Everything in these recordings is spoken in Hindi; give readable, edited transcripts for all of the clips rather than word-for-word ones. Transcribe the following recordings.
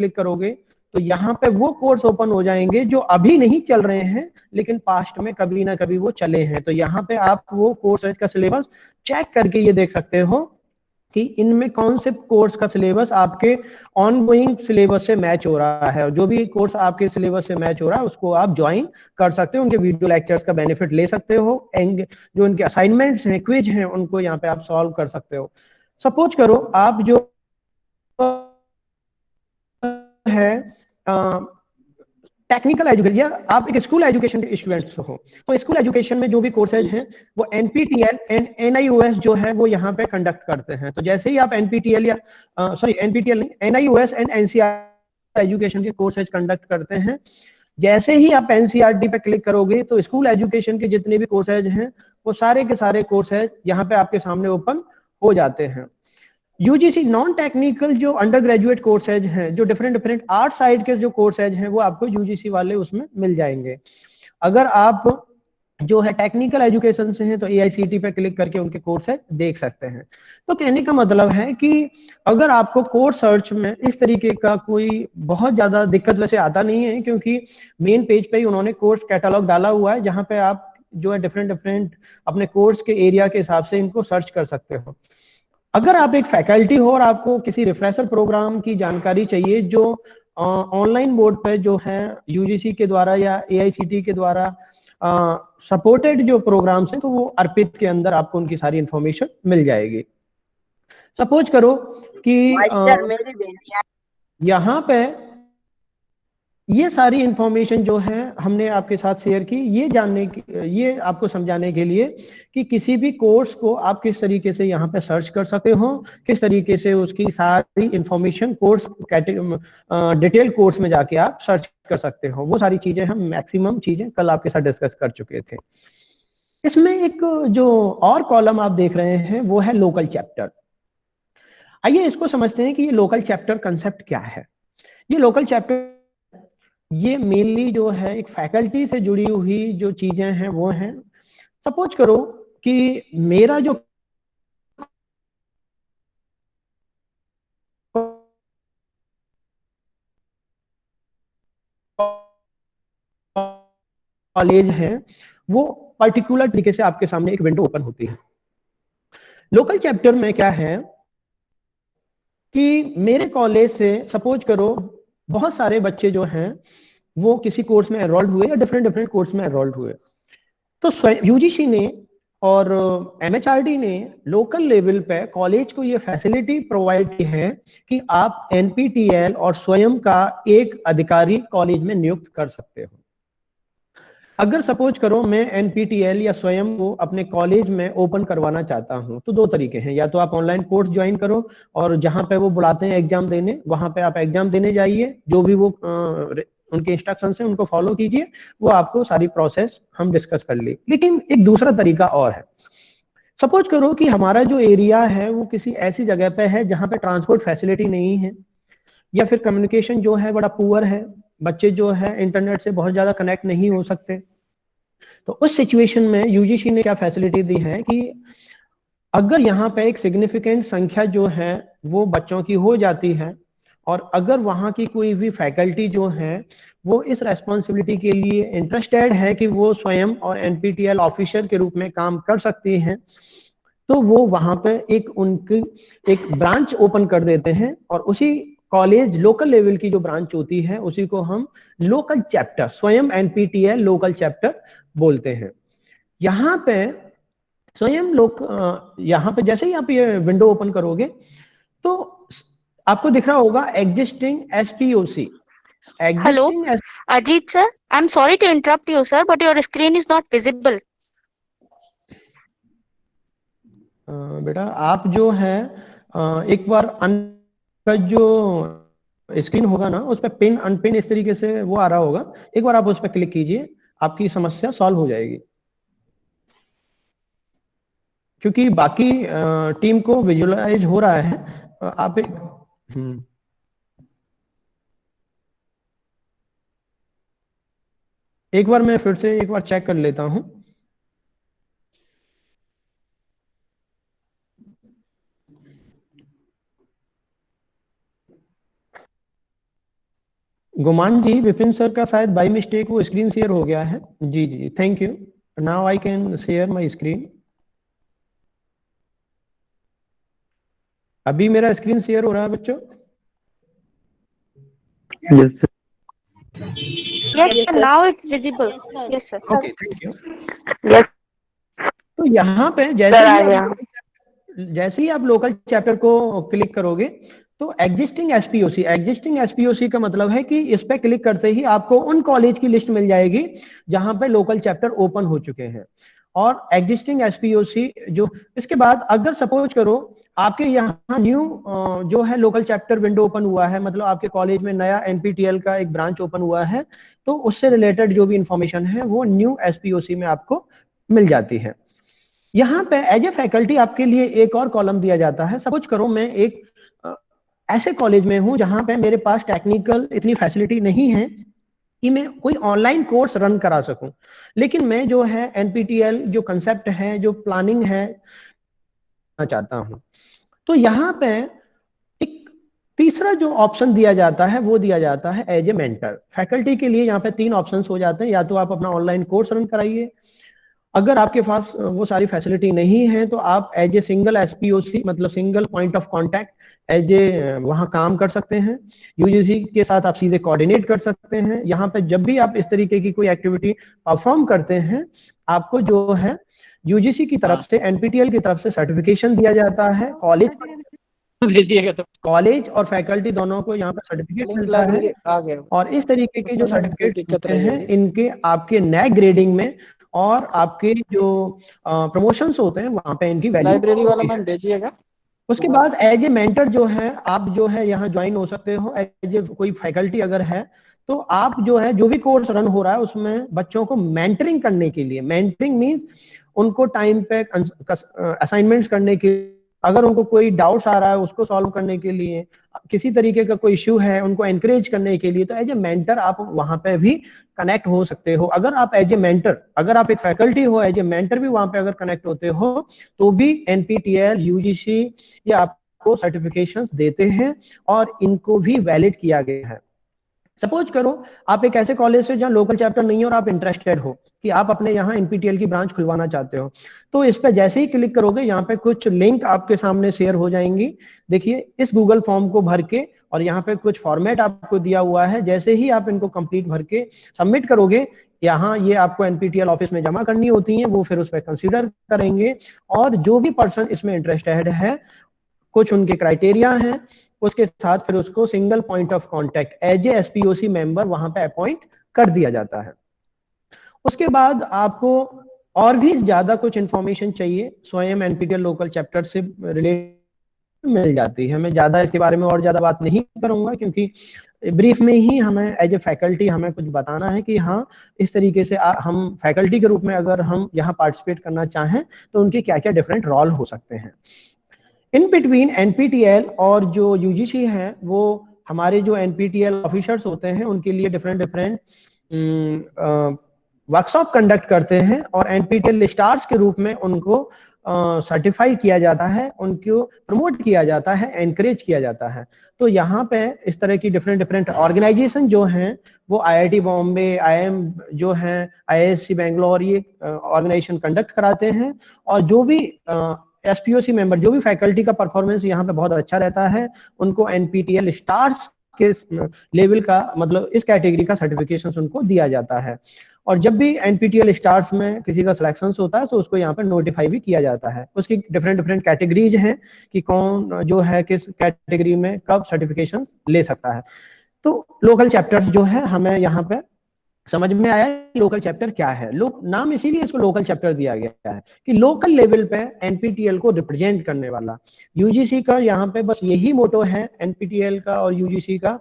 क्लिक करोगे तो यहाँ पे वो कोर्स ओपन हो जाएंगे जो अभी नहीं चल रहे हैं लेकिन पास्ट में कभी ना कभी वो चले हैं। तो यहाँ पे आप वो कोर्स का सिलेबस चेक करके ये देख सकते हो कि इनमें कौन से कोर्स का सिलेबस आपके ऑनगोइंग सिलेबस से मैच हो रहा है। जो भी कोर्स आपके सिलेबस से मैच हो रहा है उसको आप ज्वाइन कर सकते हो, उनके वीडियो लेक्चर्स का बेनिफिट ले सकते हो, जो उनके असाइनमेंट्स हैं, क्विज हैं, उनको यहाँ पे आप सॉल्व कर सकते हो। सपोज करो आप जो है टेक्निकल एजुकेशन या आप एक स्कूल एजुकेशन के स्टूडेंट्स हो, तो स्कूल एजुकेशन में जो भी कोर्सेज हैं वो एनपीटीएल एंड एनआईओएस जो है वो यहाँ पे कंडक्ट करते हैं। तो जैसे ही आप एनपीटीएल या सॉरी एनपीटीएल नहीं, एनआईओएस एंड एनसीईआरटी एजुकेशन के कोर्सेज कंडक्ट करते हैं, जैसे ही आप एनसीईआरटी पे क्लिक करोगे तो स्कूल एजुकेशन के जितने भी कोर्सेज हैं वो सारे के सारे कोर्सेज यहाँ पे आपके सामने ओपन हो जाते हैं। यूजीसी नॉन टेक्निकल जो अंडर ग्रेजुएट कोर्सेज हैं, जो डिफरेंट डिफरेंट आर्ट साइड के जो कोर्सेज हैं वो आपको यूजीसी वाले उसमें मिल जाएंगे। अगर आप जो है टेक्निकल एजुकेशन से हैं तो एआईसीटी पे क्लिक करके उनके कोर्सेज देख सकते हैं। तो कहने का मतलब है कि अगर आपको कोर्स सर्च में इस तरीके का कोई बहुत ज्यादा दिक्कत वैसे आता नहीं है, क्योंकि मेन पेज पे ही उन्होंने कोर्स कैटलॉग डाला हुआ है जहां पे आप जो है डिफरेंट डिफरेंट अपने कोर्स के एरिया के हिसाब से इनको सर्च कर सकते हो। अगर आप एक फैकल्टी हो और आपको किसी रिफ्रेशर प्रोग्राम की जानकारी चाहिए जो ऑनलाइन बोर्ड पे जो है यूजीसी के द्वारा या एआईसीटी के द्वारा सपोर्टेड जो प्रोग्राम्स हैं, तो वो अर्पित के अंदर आपको उनकी सारी इंफॉर्मेशन मिल जाएगी। सपोज करो कि यहाँ पे ये सारी इंफॉर्मेशन जो है हमने आपके साथ शेयर की, ये आपको समझाने के लिए कि किसी भी कोर्स को आप किस तरीके से यहाँ पे सर्च कर सकते हो, किस तरीके से उसकी सारी इंफॉर्मेशन कोर्स डिटेल कोर्स में जाके आप सर्च कर सकते हो। वो सारी चीजें हम मैक्सिमम चीजें कल आपके साथ डिस्कस कर चुके थे। इसमें एक जो और कॉलम आप देख रहे हैं वो है लोकल चैप्टर। आइए इसको समझते हैं कि ये लोकल चैप्टर कंसेप्ट क्या है। ये लोकल चैप्टर ये मेनली जो है एक फैकल्टी से जुड़ी हुई जो चीजें हैं वो हैं। सपोज करो कि मेरा जो कॉलेज है वो पर्टिकुलर तरीके से आपके सामने एक विंडो ओपन होती है। लोकल चैप्टर में क्या है कि मेरे कॉलेज से सपोज करो बहुत सारे बच्चे जो हैं वो किसी कोर्स में एनरोल्ड हुए या डिफरेंट डिफरेंट कोर्स में एनरोल्ड हुए, तो यूजीसी ने और एमएचआरडी ने लोकल लेवल पे कॉलेज को ये फैसिलिटी प्रोवाइड की है कि आप एनपीटीएल और स्वयं का एक अधिकारी कॉलेज में नियुक्त कर सकते हो। अगर सपोज करो मैं एनपीटीएल या स्वयं को अपने कॉलेज में ओपन करवाना चाहता हूं तो दो तरीके हैं, या तो आप ऑनलाइन कोर्स ज्वाइन करो और जहां पे वो बुलाते हैं एग्जाम देने वहां पे आप एग्जाम देने जाइए, जो भी वो उनके इंस्ट्रक्शन है उनको फॉलो कीजिए, वो आपको सारी प्रोसेस हम डिस्कस कर ली। लेकिन एक दूसरा तरीका और है। सपोज करो कि हमारा जो एरिया है वो किसी ऐसी जगह पे है जहां पे ट्रांसपोर्ट फैसिलिटी नहीं है या फिर कम्युनिकेशन जो है बड़ा पुअर है, बच्चे जो है इंटरनेट से बहुत ज्यादा कनेक्ट नहीं हो सकते। तो उस सिचुएशन में यूजीसी ने क्या फैसिलिटी दी है कि अगर यहाँ पे एक सिग्निफिकेंट संख्या जो है वो बच्चों की हो जाती है और अगर वहाँ की कोई भी फैकल्टी जो है वो इस रेस्पॉन्सिबिलिटी के लिए इंटरेस्टेड है कि वो स्वयं और एनपीटीएल ऑफिसर के रूप में काम कर सकती हैं, तो वो वहां पे एक उनकी एक ब्रांच ओपन कर देते हैं और उसी कॉलेज लोकल लेवल की जो ब्रांच होती है उसी को हम लोकल चैप्टर स्वयं एनपीटीएल लोकल चैप्टर बोलते हैं। यहाँ पे स्वयं लोग यहाँ पे जैसे ही आप ये विंडो ओपन करोगे तो आपको दिख रहा होगा existing SPOC. Hello, existing Ajit sir. I'm sorry to interrupt you, sir, but your screen is not visible. बेटा आप जो है एक बार का जो स्क्रीन होगा ना उस पर पिन अनपिन इस तरीके से वो आ रहा होगा, एक बार आप उस पर क्लिक कीजिए, आपकी समस्या सॉल्व हो जाएगी। क्योंकि बाकी टीम को विजुअलाइज हो रहा है। आप एक एक बार मैं फिर से एक बार चेक कर लेता हूं। गुमान जी, विपिन सर का शायद बाय मिस्टेक वो स्क्रीन शेयर हो गया है। जी जी, thank you. Now I can share my screen. अभी मेरा स्क्रीन शेयर हो रहा है बच्चों? Yes Yes, Yes, sir. sir. Now it's visible. Yes, sir. Okay, thank you. Yes, तो यहाँ पे sir, आ गया। जैसे ही आप लोकल चैप्टर को क्लिक करोगे तो एग्जिस्टिंग एसपीओसी का मतलब है कि इस पे क्लिक करते ही आपको उन कॉलेज की लिस्ट मिल जाएगी जहां पे लोकल चैप्टर ओपन हो चुके हैं। और एग्जिस्टिंग एसपीओसी जो, इसके बाद अगर सपोज करो आपके यहाँ न्यू जो है लोकल चैप्टर विंडो ओपन हुआ है, मतलब आपके कॉलेज में नया एनपीटीएल का एक ब्रांच ओपन हुआ है, तो उससे रिलेटेड जो भी इंफॉर्मेशन है वो न्यू एसपीओसी में आपको मिल जाती है। यहाँ पे एज ए फैकल्टी आपके लिए एक और कॉलम दिया जाता है। सपोज करो मैं एक ऐसे कॉलेज में हूं जहां पे मेरे पास टेक्निकल इतनी फैसिलिटी नहीं है कि मैं कोई ऑनलाइन कोर्स रन करा सकूं, लेकिन मैं जो है एनपीटीएल जो कंसेप्ट है, जो प्लानिंग है, चाहता हूं। तो यहाँ पे एक तीसरा जो ऑप्शन दिया जाता है वो दिया जाता है एज ए मेंटर। फैकल्टी के लिए यहाँ पे 3 ऑप्शंस हो जाते हैं, या तो आप अपना ऑनलाइन कोर्स रन कराइए, अगर आपके पास वो सारी फैसिलिटी नहीं है तो आप एज ए सिंगल एसपीओसी मतलब single point of contact as a वहां काम कर सकते हैं। यूजीसी के साथ आप सीधे कोऑर्डिनेट कर सकते हैं। यहाँ पे जब भी आप इस तरीके की कोई एक्टिविटी परफॉर्म करते हैं, आपको जो है यूजीसी की तरफ से, एनपीटीएल की तरफ से सर्टिफिकेशन दिया जाता है। कॉलेज और फैकल्टी दोनों को यहाँ पे सर्टिफिकेट मिलता है, और इस तरीके के जो सर्टिफिकेट होते हैं इनके आपके नए ग्रेडिंग में और आपके जो प्रमोशंस होते हैं वहां पे इनकी वैल्यू लाइब्रेरी वाला मैम भेजिएगा। उसके बाद एज ए मेंटर जो है आप जो है यहाँ ज्वाइन हो सकते हो। एज ए कोई फैकल्टी अगर है तो आप जो है जो भी कोर्स रन हो रहा है उसमें बच्चों को मेंटरिंग करने के लिए, मेंटरिंग मींस उनको टाइम पे असाइनमेंट्स करने के, अगर उनको कोई डाउट्स आ रहा है उसको सॉल्व करने के लिए, किसी तरीके का कोई इश्यू है उनको एनकरेज करने के लिए, तो एज ए मेंटर आप वहां पे भी कनेक्ट हो सकते हो। अगर आप एज ए मेंटर, अगर आप एक फैकल्टी हो, एज ए मेंटर भी वहां पे अगर कनेक्ट होते हो तो भी एनपीटीएल यूजीसी ये आपको सर्टिफिकेशंस देते हैं और इनको भी वैलिड किया गया है। सपोज करो आप एक ऐसे कॉलेज से जहां लोकल चैप्टर नहीं है और आप इंटरेस्टेड हो कि आप अपने यहाँ एनपीटीएल की ब्रांच खुलवाना चाहते हो, तो इस पे जैसे ही क्लिक करोगे यहाँ पे कुछ लिंक आपके सामने शेयर हो जाएंगी। देखिए इस गूगल फॉर्म को भर के, और यहाँ पे कुछ फॉर्मेट आपको दिया हुआ है, जैसे ही आप इनको कंप्लीट भर के सबमिट करोगे, यहाँ ये आपको एनपीटीएल ऑफिस में जमा करनी होती है, वो फिर उस पर कंसिडर करेंगे, और जो भी पर्सन इसमें इंटरेस्टेड है कुछ उनके क्राइटेरिया हैं, उसके साथ फिर उसको single point of contact as a SPOC member वहां पे अपॉइंट कर दिया जाता है। उसके बाद आपको और भी ज्यादा कुछ इंफॉर्मेशन चाहिए स्वयं एनपीटीएल लोकल चैप्टर से रिलेटेड मिल जाती है। मैं ज्यादा इसके बारे में और ज्यादा बात नहीं करूंगा क्योंकि ब्रीफ में ही हमें एज ए फैकल्टी हमें कुछ बताना है कि हाँ इस तरीके से हम फैकल्टी के रूप में अगर हम यहाँ पार्टिसिपेट करना चाहें तो उनके क्या क्या डिफरेंट रोल हो सकते हैं। इन बिटवीन एनपीटीएल और जो यूजीसी है वो हमारे जो एनपीटीएल ऑफिसर्स होते हैं उनके लिए डिफरेंट वर्कशॉप कंडक्ट करते हैं, और एनपीटीएल स्टार्स के रूप में उनको सर्टिफाई किया जाता है, उनको प्रमोट किया जाता है, एनकरेज किया जाता है। तो यहाँ पे इस तरह की डिफरेंट ऑर्गेनाइजेशन जो हैं वो आईआईटी बॉम्बे, आईएम जो है, आईआईएससी बेंगलोर, ये ऑर्गेनाइजेशन कंडक्ट कराते हैं। और जो भी एसपीओसी मेंबर, जो भी फैकल्टी का परफॉर्मेंस यहाँ पे बहुत अच्छा रहता है, उनको एनपीटीएल स्टार्स के लेवल का, मतलब इस कैटेगरी का सर्टिफिकेशन उनको दिया जाता है। और जब भी एनपीटीएल स्टार्स में किसी का सिलेक्शन होता है तो उसको यहाँ पे नोटिफाई भी किया जाता है। उसकी डिफरेंट कैटेगरीज हैं कि कौन जो है किस कैटेगरी में कब सर्टिफिकेशन ले सकता है। तो लोकल चैप्टर्स जो है हमें यहाँ पे समझ में आया लोकल चैप्टर क्या है। नाम इसीलिए इसको लोकल चैप्टर दिया गया है कि लोकल लेवल पे एनपीटीएल को रिप्रेजेंट करने वाला। यूजीसी का यहाँ पे बस यही मोटो है एनपीटीएल का और यूजीसी का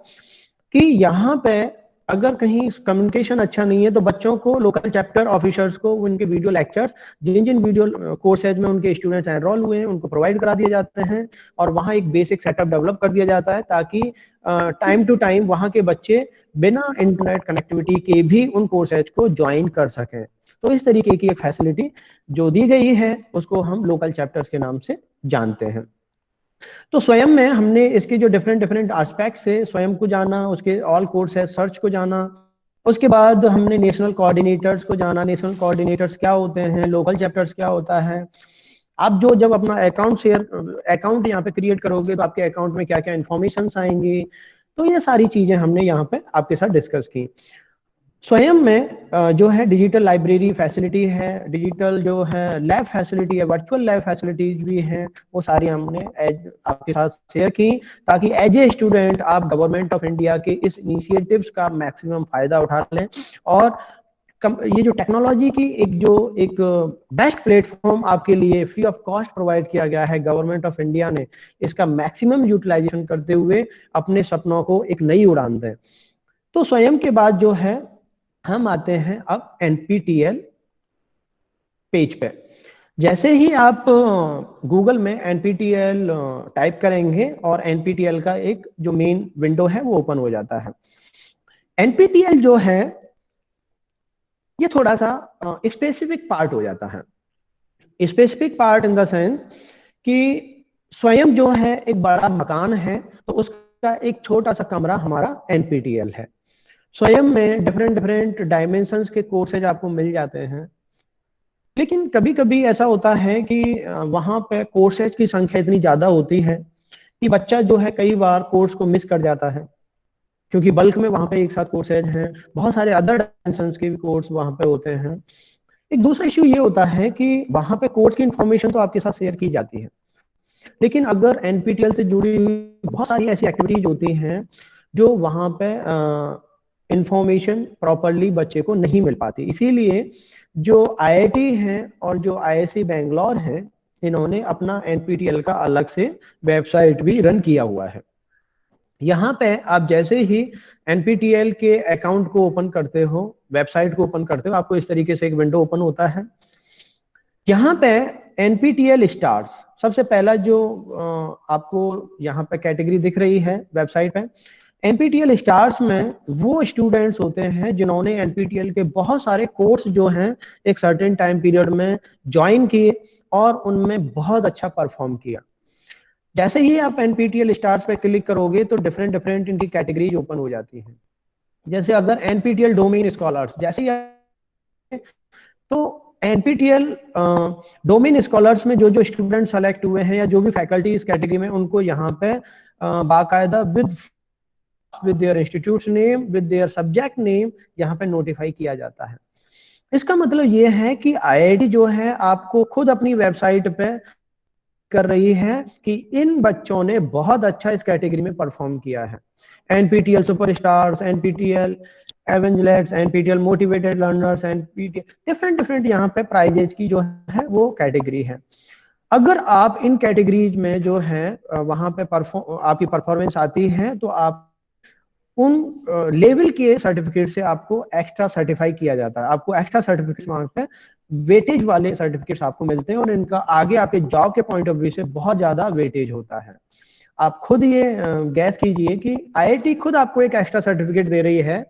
कि यहाँ पे अगर कहीं कम्युनिकेशन अच्छा नहीं है तो बच्चों को, लोकल चैप्टर ऑफिसर्स को, उनके वीडियो लेक्चर्स जिन जिन वीडियो कोर्सेज में उनके स्टूडेंट्स एनरोल हुए हैं उनको प्रोवाइड करा दिए जाते हैं, और वहाँ एक बेसिक सेटअप डेवलप कर दिया जाता है ताकि टाइम टू टाइम वहाँ के बच्चे बिना इंटरनेट कनेक्टिविटी के भी उन कोर्सेज को ज्वाइन कर सकें। तो इस तरीके की एक फैसिलिटी जो दी गई है उसको हम लोकल चैप्टर्स के नाम से जानते हैं। तो स्वयं में हमने इसके जो डिफरेंट डिफरेंट एस्पेक्ट्स है, स्वयं को जाना, उसके ऑल कोर्स है सर्च को जाना, उसके बाद हमने नेशनल कोऑर्डिनेटर्स को जाना, नेशनल कोऑर्डिनेटर्स क्या होते हैं, लोकल चैप्टर्स क्या होता है। आप जो जब अपना अकाउंट यहाँ पे क्रिएट करोगे तो आपके अकाउंट में क्या क्या इन्फॉर्मेशन आएंगी, तो ये सारी चीजें हमने यहाँ पे आपके साथ डिस्कस की। स्वयं में जो है डिजिटल लाइब्रेरी फैसिलिटी है, डिजिटल जो है लैब फैसिलिटी है, वर्चुअल लैब फैसिलिटीज भी हैं, वो सारी हमने आपके साथ शेयर की, ताकि एज ए स्टूडेंट आप गवर्नमेंट ऑफ इंडिया के इस इनिशिएटिव्स का मैक्सिमम फायदा उठा लें, और ये जो टेक्नोलॉजी की एक बेस्ट प्लेटफॉर्म आपके लिए फ्री ऑफ कॉस्ट प्रोवाइड किया गया है गवर्नमेंट ऑफ इंडिया ने, इसका मैक्सिमम यूटिलाइजेशन करते हुए अपने सपनों को एक नई उड़ान दें। तो स्वयं के बाद जो है हम आते हैं अब NPTEL पेज पे। जैसे ही आप गूगल में NPTEL टाइप करेंगे और NPTEL का एक जो मेन विंडो है वो ओपन हो जाता है। NPTEL जो है ये थोड़ा सा स्पेसिफिक पार्ट हो जाता है। Specific part in the sense कि स्वयं जो है एक बड़ा मकान है, तो उसका एक छोटा सा कमरा हमारा NPTEL है। स्वयं में डिफरेंट डिफरेंट डायमेंशंस के कोर्सेज आपको मिल जाते हैं, लेकिन कभी कभी ऐसा होता है कि वहां पे कोर्सेज की संख्या इतनी ज्यादा होती है कि बच्चा जो है कई बार कोर्स को मिस कर जाता है, क्योंकि बल्क में वहां पे एक साथ कोर्सेज हैं, बहुत सारे अदर डायमेंशंस के भी कोर्स वहां पे होते हैं। एक दूसरा इश्यू ये होता है कि वहां पे कोर्स की इंफॉर्मेशन तो आपके साथ शेयर की जाती है, लेकिन अगर NPTEL से जुड़ी हुई बहुत सारी ऐसी एक्टिविटीज होती हैं जो वहां पे इंफॉर्मेशन प्रॉपरली बच्चे को नहीं मिल पाती। इसीलिए जो IIT है और जो IISc बेंगलोर है, इन्होंने अपना NPTEL का अलग से वेबसाइट भी रन किया हुआ है। यहाँ पे आप जैसे ही NPTEL के अकाउंट को ओपन करते हो, वेबसाइट को ओपन करते हो, आपको इस तरीके से एक विंडो ओपन होता है। यहाँ पे NPTEL स्टार्स सबसे पहला जो आपको यहाँ पे कैटेगरी दिख रही है वेबसाइट पे, NPTEL स्टार्स में वो स्टूडेंट्स होते हैं जिन्होंने NPTEL के बहुत सारे कोर्स जो हैं एक सर्टेन टाइम पीरियड में ज्वाइन किए और उनमें बहुत अच्छा परफॉर्म किया। जैसे ही आप NPTEL स्टार्स पे क्लिक करोगे तो डिफरेंट डिफरेंट इनकी कैटेगरीज ओपन हो जाती हैं। जैसे अगर NPTEL डोमेन स्कॉलर्स, जैसे ही तो NPTEL डोमेन स्कॉलर्स में जो जो स्टूडेंट सेलेक्ट हुए हैं या जो भी फैकल्टी इस कैटेगरी में, उनको यहाँ पे बाकायदा with their institute name, with their subject name यहाँ पे नोटिफाई किया जाता है। इसका मतलब ये है कि IIT जो है आपको खुद अपनी वेबसाइट पे कर रही है कि इन बच्चों ने बहुत अच्छा इस कैटेगरी में परफॉर्म किया है। NPTEL superstars, NPTEL evangelists, NPTEL motivated learners, NPTEL different different यहाँ पे प्राइजेज की जो है वो कैटेगरी है। अगर आप इन कैटेगरीज में जो है वहां पे आपकी परफॉर्मेंस आती है तो आप उन लेवल के सर्टिफिकेट से आपको एक्स्ट्रा सर्टिफाई किया जाता है। आपको एक्स्ट्रा सर्टिफिकेट वहां पे वेटेज वाले सर्टिफिकेट्स आपको मिलते हैं और इनका आगे आपके जॉब के पॉइंट ऑफ व्यू से बहुत ज्यादा वेटेज होता है। आप खुद ये गैस कीजिए कि IIT खुद आपको एक एक्स्ट्रा सर्टिफिकेट दे रही है,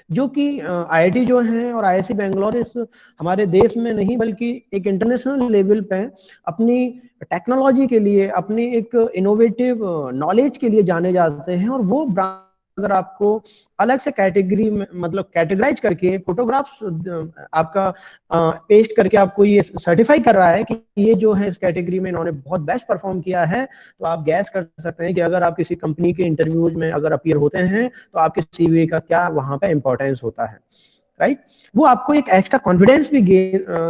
जो कि IIT जो है और IISc बेंगलोर इस हमारे देश में नहीं बल्कि एक इंटरनेशनल लेवल पे अपनी टेक्नोलॉजी के लिए, अपनी एक इनोवेटिव नॉलेज के लिए जाने जाते हैं। और वो ब्रांच अगर आपको अलग से कैटेगरी में मतलब कैटेगराइज करके फोटोग्राफ्स आपका पेस्ट करके आपको ये सर्टिफाई कर रहा है कि ये जो है इस कैटेगरी में इन्होंने बहुत बेस्ट परफॉर्म किया है, तो आप गैस कर सकते हैं कि अगर आप किसी कंपनी के इंटरव्यूज में अगर अपीयर होते हैं तो आपके CV का क्या वहां पे इंपॉर्टेंस होता है, राइट। वो आपको एक एक्स्ट्रा कॉन्फिडेंस भी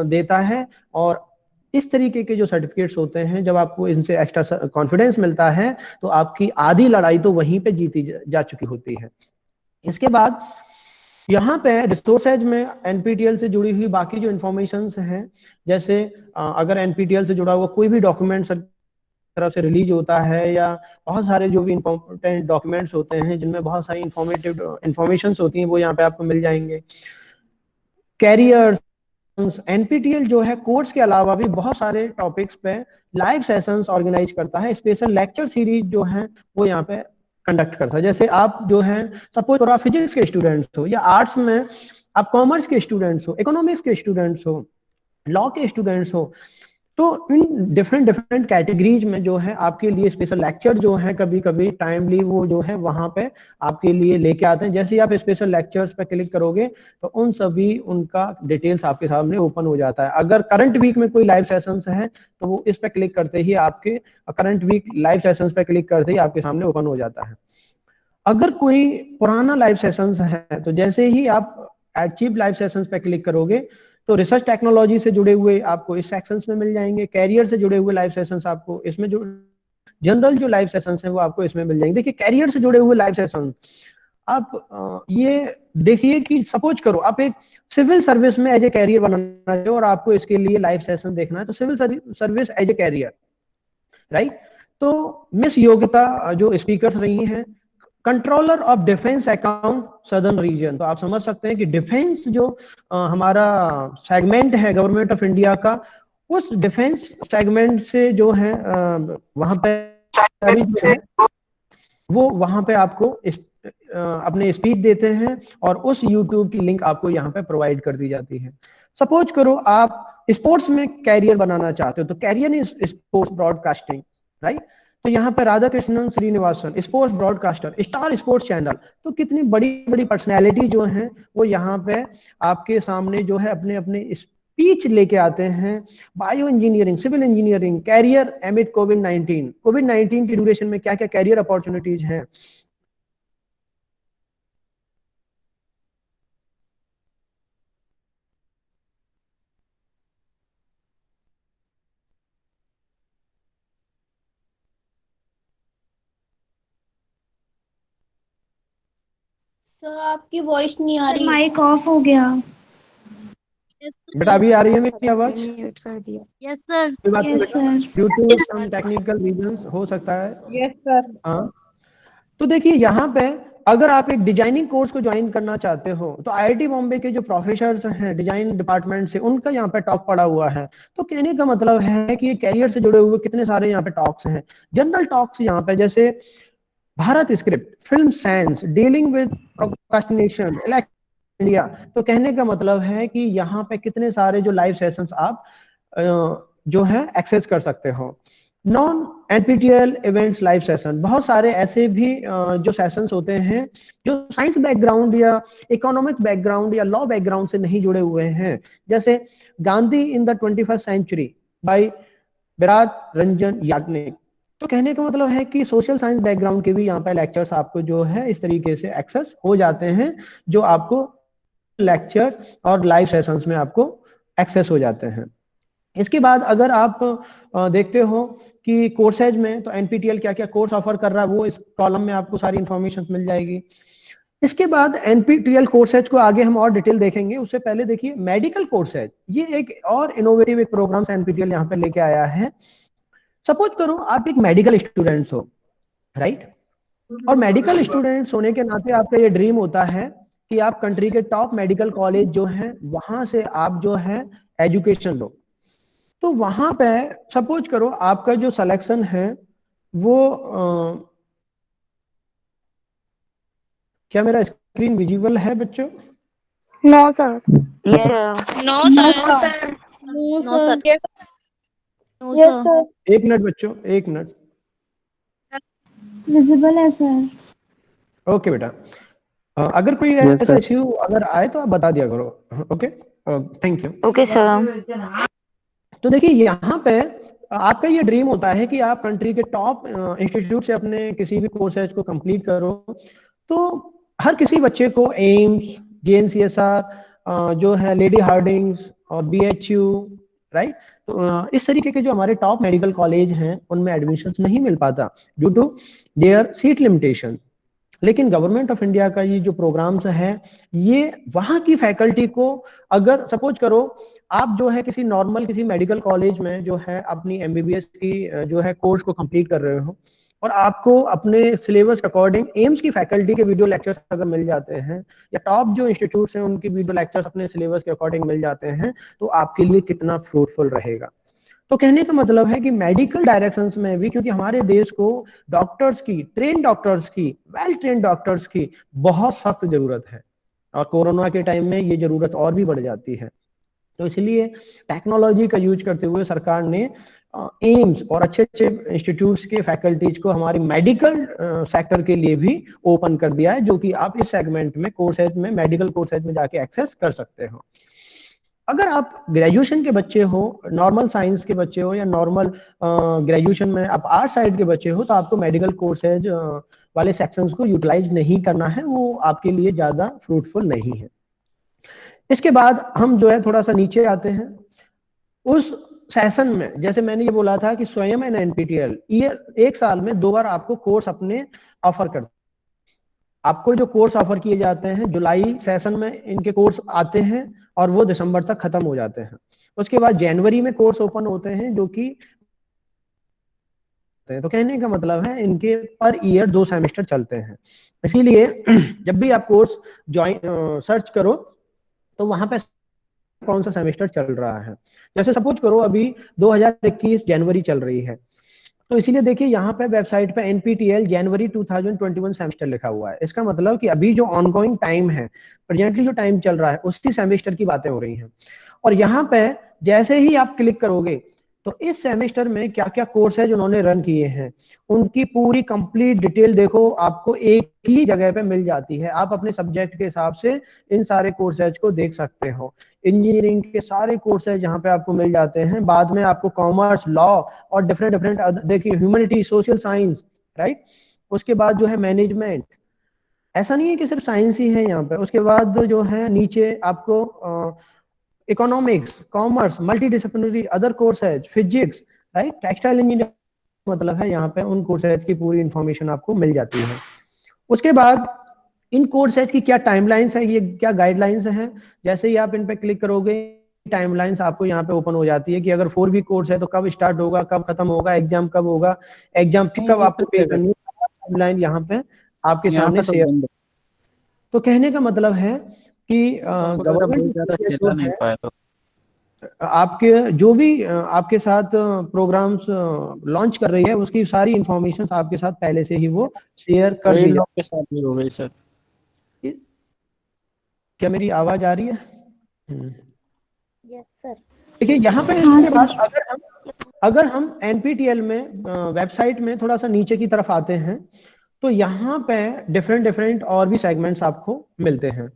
देता है। और इस तरीके के जो सर्टिफिकेट्स होते हैं, जब आपको इनसे एक्स्ट्रा कॉन्फिडेंस मिलता है तो आपकी आधी लड़ाई तो वहीं पे जीती जा चुकी होती है। इसके बाद यहाँ पे रिसोर्सेज में NPTEL से जुड़ी हुई बाकी जो इन्फॉर्मेशन हैं, जैसे अगर NPTEL से जुड़ा हुआ कोई भी डॉक्यूमेंट तरफ से रिलीज होता है या बहुत सारे जो भी इंपॉर्टेंट डॉक्यूमेंट्स होते हैं जिनमें बहुत सारी इंफॉर्मेशन होती हैं, वो यहाँ पे आपको मिल जाएंगे। कैरियर NPTEL जो है कोर्स के अलावा भी बहुत सारे टॉपिक्स पे लाइव सेशंस ऑर्गेनाइज करता है, स्पेशल लेक्चर सीरीज जो है वो यहाँ पे कंडक्ट करता है। जैसे आप जो है सपोज आप फिजिक्स के स्टूडेंट्स हो या आर्ट्स में आप कॉमर्स के स्टूडेंट्स हो, इकोनॉमिक्स के स्टूडेंट्स हो, लॉ के स्टूडेंट्स हो, तो इन डिफरेंट डिफरेंट कैटेगरीज में जो है आपके लिए स्पेशल लेक्चर जो है कभी कभी टाइमली वो जो है वहां पे आपके लिए लेके आते हैं। जैसे ही आप स्पेशल लेक्चर्स पे क्लिक करोगे तो उन सभी उनका डिटेल्स आपके सामने ओपन हो जाता है। अगर करंट वीक में कोई लाइव सेशंस है तो वो इस पे क्लिक करते ही आपके करंट वीक लाइव सेशंस पे क्लिक करते ही आपके सामने ओपन हो जाता है। अगर कोई पुराना लाइव सेशंस है तो जैसे ही आप अचीव लाइव सेशंस पे क्लिक करोगे तो रिसर्च टेक्नोलॉजी से जुड़े हुए आपको इस सेक्शंस में मिल जाएंगे, कैरियर से जुड़े हुए लाइव सेशंस आपको इसमें, जो जनरल जो लाइव सेशंस हैं वो आपको इसमें मिल जाएंगे। देखिए कैरियर से जुड़े हुए लाइव सेशन आप ये देखिए कि सपोज करो आप एक सिविल सर्विस में एज ए कैरियर बनाना चाहते हो और आपको इसके लिए लाइव सेशन देखना है, तो civil service as a career, right. तो मिस योग्यता जो स्पीकर्स रही हैं, controller of defence account southern region, तो आप समझ सकते हैं कि डिफेंस जो हमारा सेगमेंट है गवर्नमेंट ऑफ इंडिया का, उस डिफेंस सेगमेंट से जो है वहां पे जो है वो वहां पे आपको अपने स्पीच देते हैं और उस यूट्यूब की लिंक आपको यहाँ पे प्रोवाइड कर दी जाती है। सपोज करो आप स्पोर्ट्स में कैरियर बनाना चाहते हो, तो career in sports broadcasting, right. तो यहाँ पे Radha Krishnan Srinivasan sports broadcaster, star sports channel, तो कितनी बड़ी बड़ी पर्सनैलिटी जो है वो यहाँ पे आपके सामने जो है अपने अपने स्पीच लेके आते हैं। Bio engineering, civil engineering, career amid कोविड-19 की ड्यूरेशन में क्या क्या कैरियर अपॉर्चुनिटीज हैं। सर आपकी वॉइस नहीं आ रही। माइक ऑफ हो गया। बेटा अभी आ रही है मेरी आवाज? म्यूट कर दिया। Yes sir. Yes sir. Due to some technical reasons हो सकता है। Yes sir. हाँ, तो देखिए यहाँ पे अगर आप एक डिजाइनिंग कोर्स को ज्वाइन करना चाहते हो तो आईआईटी बॉम्बे के जो प्रोफेसर्स हैं डिजाइन डिपार्टमेंट से, उनका यहाँ पे टॉक पड़ा हुआ है। तो कहने का मतलब है कि ये कैरियर से जुड़े हुए कितने सारे यहाँ पे टॉक्स हैं, जनरल टॉक्स यहाँ पे, जैसे Bharat script, film science, dealing with procrastination, India. तो कहने का मतलब है कि यहाँ पे कितने सारे जो लाइव सेशंस आप जो है एक्सेस कर सकते हो। Non NPTEL events live session, बहुत सारे ऐसे भी जो सेशंस होते हैं जो साइंस बैकग्राउंड या इकोनॉमिक बैकग्राउंड या लॉ बैकग्राउंड से नहीं जुड़े हुए हैं, जैसे Gandhi in the 21st century by Virat Ranjan Yagnik. तो कहने का मतलब है कि सोशल साइंस बैकग्राउंड के भी यहाँ पे लेक्चर्स आपको जो है इस तरीके से एक्सेस हो जाते हैं, जो आपको लेक्चर और लाइव सेशंस में आपको एक्सेस हो जाते हैं। इसके बाद अगर आप देखते हो कि कोर्सेज में तो एनपीटीईएल क्या क्या कोर्स ऑफर कर रहा है वो इस कॉलम में आपको सारी इंफॉर्मेशन मिल जाएगी। इसके बाद एनपीटीईएल कोर्सेज को आगे हम और डिटेल देखेंगे, उससे पहले देखिए मेडिकल कोर्सेज, ये एक और इनोवेटिव एक प्रोग्राम एनपीटीईएल यहाँ पे लेके आया है। सपोज करो आप एक मेडिकल स्टूडेंट्स हो, राइट, और मेडिकल स्टूडेंट्स होने के नाते आपका ये ड्रीम होता है कि आप कंट्री के टॉप मेडिकल कॉलेज जो है वहां से आप जो है एजुकेशन लो। तो वहां पे सपोज करो आपका जो सिलेक्शन है वो क्या मेरा स्क्रीन विजिबल है बच्चों? No sir. No sir. No sir. Yes sir. एक मिनट बच्चों, एक मिनट। विजिबल है सर। ओके बेटा, अगर कोई Yes, ऐसा sir. इश्यू अगर आए तो आप बता दिया करो। Okay, thank you. Okay sir. तो देखिए यहाँ पे आपका ये ड्रीम होता है कि आप कंट्री के टॉप इंस्टीट्यूट से अपने किसी भी कोर्सेज को कंप्लीट करो। तो हर किसी बच्चे को एम्स, जेएनसीएसआर जो है, लेडी हार्डिंग्स और बीएचयू, राइट, तो इस तरीके के जो हमारे टॉप मेडिकल कॉलेज हैं उनमें एडमिशन नहीं मिल पाता due to their seat limitation. लेकिन गवर्नमेंट ऑफ इंडिया का ये जो प्रोग्राम्स है ये वहां की फैकल्टी को, अगर सपोज करो आप जो है किसी नॉर्मल किसी मेडिकल कॉलेज में जो है अपनी एमबीबीएस की जो है कोर्स को कंप्लीट कर रहे हो और आपको अपने सिलेबस के अकॉर्डिंग एम्स की फैकल्टी के वीडियो लेक्चर्स अगर मिल जाते हैं या टॉप जो इंस्टीट्यूट्स हैं उनकी वीडियो लेक्चर्स अपने सिलेबस के अकॉर्डिंग मिल जाते हैं, तो आपके लिए कितना फ्रूटफुल रहेगा। तो कहने का मतलब है कि मेडिकल डायरेक्शंस में भी, क्योंकि हमारे देश को डॉक्टर्स की, ट्रेन डॉक्टर्स की, वेल ट्रेन डॉक्टर्स की बहुत सख्त जरूरत है और कोरोना के टाइम में ये जरूरत और भी बढ़ जाती है। तो इसलिए टेक्नोलॉजी का यूज करते हुए सरकार ने एम्स और अच्छे अच्छे इंस्टीट्यूट्स के फैकल्टीज को हमारी मेडिकल सेक्टर के लिए भी ओपन कर दिया है, जो कि आप इस सेगमेंट में कोर्सेज में मेडिकल कोर्सेज में जाके एक्सेस कर सकते हो। अगर आप ग्रेजुएशन के बच्चे हो, नॉर्मल साइंस के बच्चे हो, या नॉर्मल ग्रेजुएशन में आप आर्ट साइड के बच्चे हो, तो आपको मेडिकल कोर्सेज वाले सेक्शंस को यूटिलाइज नहीं करना है, वो आपके लिए ज्यादा फ्रूटफुल नहीं है। इसके बाद हम जो है थोड़ा सा नीचे आते हैं। उस सेशन में जैसे मैंने ये बोला था कि स्वयं एंड एनपीटीईएल एक साल में 2 बार आपको कोर्स अपने ऑफर करते हैं। आपको जो कोर्स ऑफर किए जाते हैं, जुलाई सेशन में इनके कोर्स आते हैं और वो दिसंबर तक खत्म हो जाते हैं। उसके बाद जनवरी में कोर्स ओपन होते हैं, जो कि तो कहने का मतलब है इनके पर ईयर 2 सेमेस्टर चलते हैं। इसीलिए जब भी आप कोर्स ज्वाइन सर्च करो तो वहां पे कौन सा सेमेस्टर चल रहा है, जैसे सपोज करो अभी 2021 जनवरी चल रही है, तो इसीलिए देखिए यहाँ पे वेबसाइट पे एनपीटीईएल जनवरी 2021 सेमेस्टर लिखा हुआ है। इसका मतलब कि अभी जो ऑनगोइंग टाइम है, प्रेजेंटली जो टाइम चल रहा है, उसी सेमेस्टर की बातें हो रही हैं। और यहाँ पे जैसे ही आप क्लिक करोगे तो इस सेमेस्टर में क्या क्या कोर्स है जो उन्होंने रन किए हैं, उनकी पूरी कंप्लीट डिटेल देखो आपको एक ही जगह पे मिल जाती है। आप अपने सब्जेक्ट के हिसाब से इन सारे कोर्सेज को देख सकते हो। इंजीनियरिंग के सारे कोर्सेज यहाँ पे आपको मिल जाते हैं। बाद में आपको कॉमर्स, लॉ और डिफरेंट डिफरेंट देखिए ह्यूमैनिटी, सोशल साइंस, राइट। उसके बाद जो है मैनेजमेंट, ऐसा नहीं है कि सिर्फ साइंस ही है यहाँ पे। उसके बाद जो है नीचे आपको economics, commerce, multi disciplinary other courses, physics, right, textile engineering, मतलब है यहाँ पे उन कोर्सेज की पूरी इंफॉर्मेशन आपको मिल जाती है। उसके बाद इन कोर्सेज की क्या टाइमलाइंस है, ये क्या गाइडलाइंस हैं, जैसे ही आप इन पे क्लिक करोगे टाइमलाइंस आपको यहाँ पे ओपन हो जाती है कि अगर 4 वीक कोर्स है तो कब स्टार्ट होगा, कब खत्म होगा, एग्जाम कब होगा, एग्जाम कब आपको पे करनी है, टाइमलाइन यहाँ पे आपके सामने शेयर। तो कहने का मतलब है कि गवर्नमेंट आपके जो भी आपके साथ प्रोग्राम्स लॉन्च कर रही है उसकी सारी इंफॉर्मेशन आपके साथ पहले से ही वो शेयर कर दी के साथ भी हो गई सर। क्या मेरी आवाज आ रही है? Yes sir. देखिए यहाँ पे इसके बाद अगर हम एनपीटीईएल में वेबसाइट में थोड़ा सा नीचे की तरफ आते हैं तो यहाँ पे डिफरेंट डिफरेंट और भी सेगमेंट्स आपको मिलते हैं।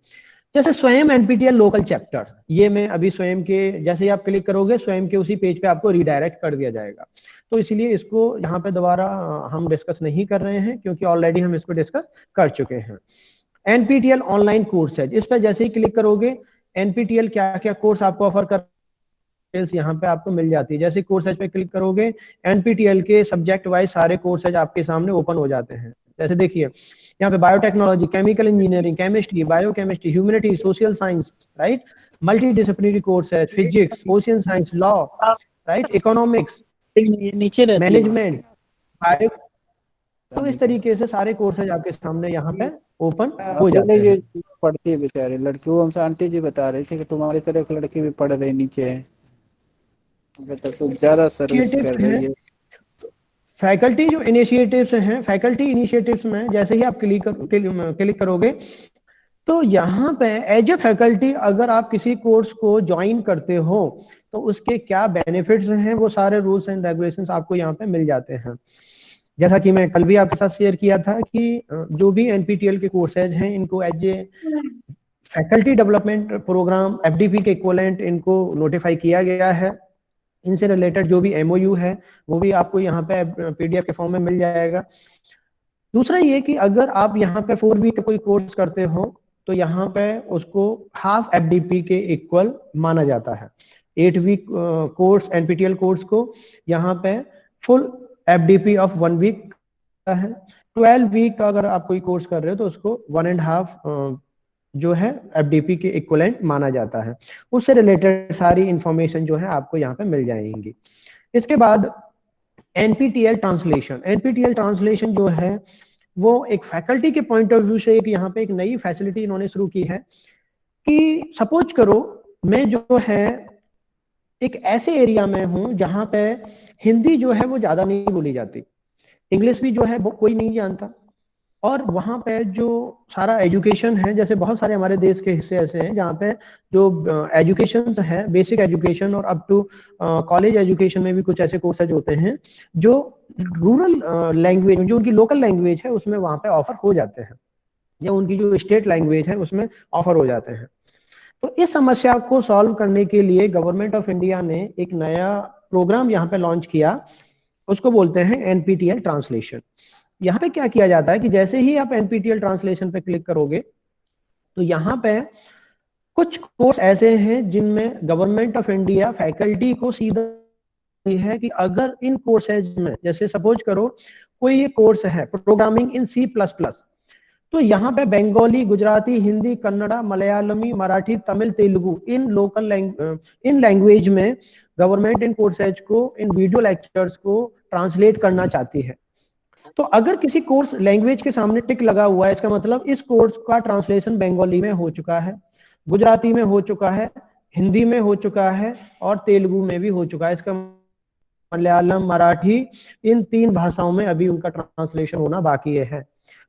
जैसे स्वयं एनपीटीईएल लोकल चैप्टर, ये मैं अभी स्वयं के जैसे ही आप क्लिक करोगे स्वयं के उसी पेज पे आपको रिडायरेक्ट कर दिया जाएगा। तो इसीलिए इसको यहाँ पे दोबारा हम डिस्कस नहीं कर रहे हैं क्योंकि ऑलरेडी हम इसको डिस्कस कर चुके हैं। एनपीटीईएल ऑनलाइन कोर्स है, इस पर जैसे ही क्लिक करोगे एनपीटीईएल क्या क्या कोर्स आपको ऑफर कर यहाँ पे आपको मिल जाती है। जैसे कोर्सेज पे क्लिक करोगे एनपीटीईएल के सब्जेक्ट वाइज सारे कोर्सेज आपके सामने ओपन हो जाते हैं। जैसे देखिए यहाँ पे biotechnology, chemical engineering, chemistry, biochemistry, humanity, social science, right, multi disciplinary courses, physics, ocean science, law, right, economics, नीचे मैनेजमेंट, बायो। तो इस तरीके से सारे कोर्सेज आपके सामने यहाँ पे ओपन हो जाते हैं। पढ़ती है बेचारे लड़की, वो हमसे आंटी जी बता रही थी कि तुम्हारी तरह एक लड़की भी पढ़ रही नीचे है, तो ज्यादा सर्विस कर रही है। फैकल्टी जो इनिशिएटिव्स हैं, फैकल्टी इनिशिएटिव्स में जैसे ही आप क्लिक करोगे तो यहाँ पे एज ए फैकल्टी अगर आप किसी कोर्स को ज्वाइन करते हो तो उसके क्या बेनिफिट्स हैं, वो सारे रूल्स एंड रेगुलेशंस आपको यहाँ पे मिल जाते हैं। जैसा कि मैं कल भी आपके साथ शेयर किया था कि जो भी एनपीटीईएल के कोर्सेज हैं इनको as a faculty development programme FDP के इक्विवेलेंट इनको नोटिफाई किया गया है। इनसे रिलेटेड जो भी एमओयू है वो भी आपको यहाँ पे पीडीएफ के फॉर्म में मिल जाएगा। दूसरा ये कि अगर आप यहाँ पे 4 वीक का कोई कोर्स करते हो तो यहाँ पे उसको हाफ एफडीपी के इक्वल माना जाता है। 8 वीक कोर्स एनपीटीईएल कोर्स को यहाँ पे फुल एफडीपी ऑफ 1 वीक है। 12 वीक का अगर आप कोई कोर्स कर रहे हो तो उसको 1.5 जो है एफडीपी के इक्विवेलेंट माना जाता है। उससे रिलेटेड सारी इंफॉर्मेशन जो है आपको यहाँ पे मिल जाएंगी। इसके बाद एनपीटीईएल ट्रांसलेशन, एनपीटीईएल ट्रांसलेशन जो है वो एक फैकल्टी के पॉइंट ऑफ व्यू से एक यहाँ पे एक नई फैसिलिटी इन्होंने शुरू की है कि सपोज करो मैं जो है एक ऐसे एरिया में हूं जहां पे हिंदी जो है वो ज्यादा नहीं बोली जाती, इंग्लिश भी जो है वो कोई नहीं जानता और वहाँ पे जो सारा एजुकेशन है, जैसे बहुत सारे हमारे देश के हिस्से ऐसे हैं जहाँ पे जो एजुकेशन है, बेसिक एजुकेशन और अप टू कॉलेज एजुकेशन में भी कुछ ऐसे कोर्सेज होते हैं जो रूरल लैंग्वेज, जो उनकी लोकल लैंग्वेज है उसमें वहाँ पे ऑफर हो जाते हैं, या उनकी जो स्टेट लैंग्वेज है उसमें ऑफर हो जाते हैं। तो इस समस्या को सॉल्व करने के लिए गवर्नमेंट ऑफ इंडिया ने एक नया प्रोग्राम यहाँ पे लॉन्च किया, उसको बोलते हैं एनपीटीएल ट्रांसलेशन। यहाँ पे क्या किया जाता है कि जैसे ही आप एनपीटीएल ट्रांसलेशन पे क्लिक करोगे तो यहाँ पे कुछ कोर्स ऐसे हैं जिनमें गवर्नमेंट ऑफ इंडिया फैकल्टी को सीधा है कि अगर इन कोर्सेज में, जैसे सपोज करो कोई ये कोर्स है प्रोग्रामिंग इन C++, तो यहाँ पे बंगाली, गुजराती, हिंदी, कन्नड़ा, मलयालमी, मराठी, तमिल, तेलुगु, इन लैंग्वेज में गवर्नमेंट इन कोर्सेज को, इन वीडियो लेक्चर्स को ट्रांसलेट करना चाहती है। तो अगर किसी कोर्स लैंग्वेज के सामने टिक लगा हुआ है, इसका मतलब इस कोर्स का ट्रांसलेशन बंगाली में हो चुका है, गुजराती में हो चुका है, हिंदी में हो चुका है और तेलुगु में भी हो चुका है। इसका मलयालम, मराठी, इन 3 भाषाओं में अभी उनका ट्रांसलेशन होना बाकी है।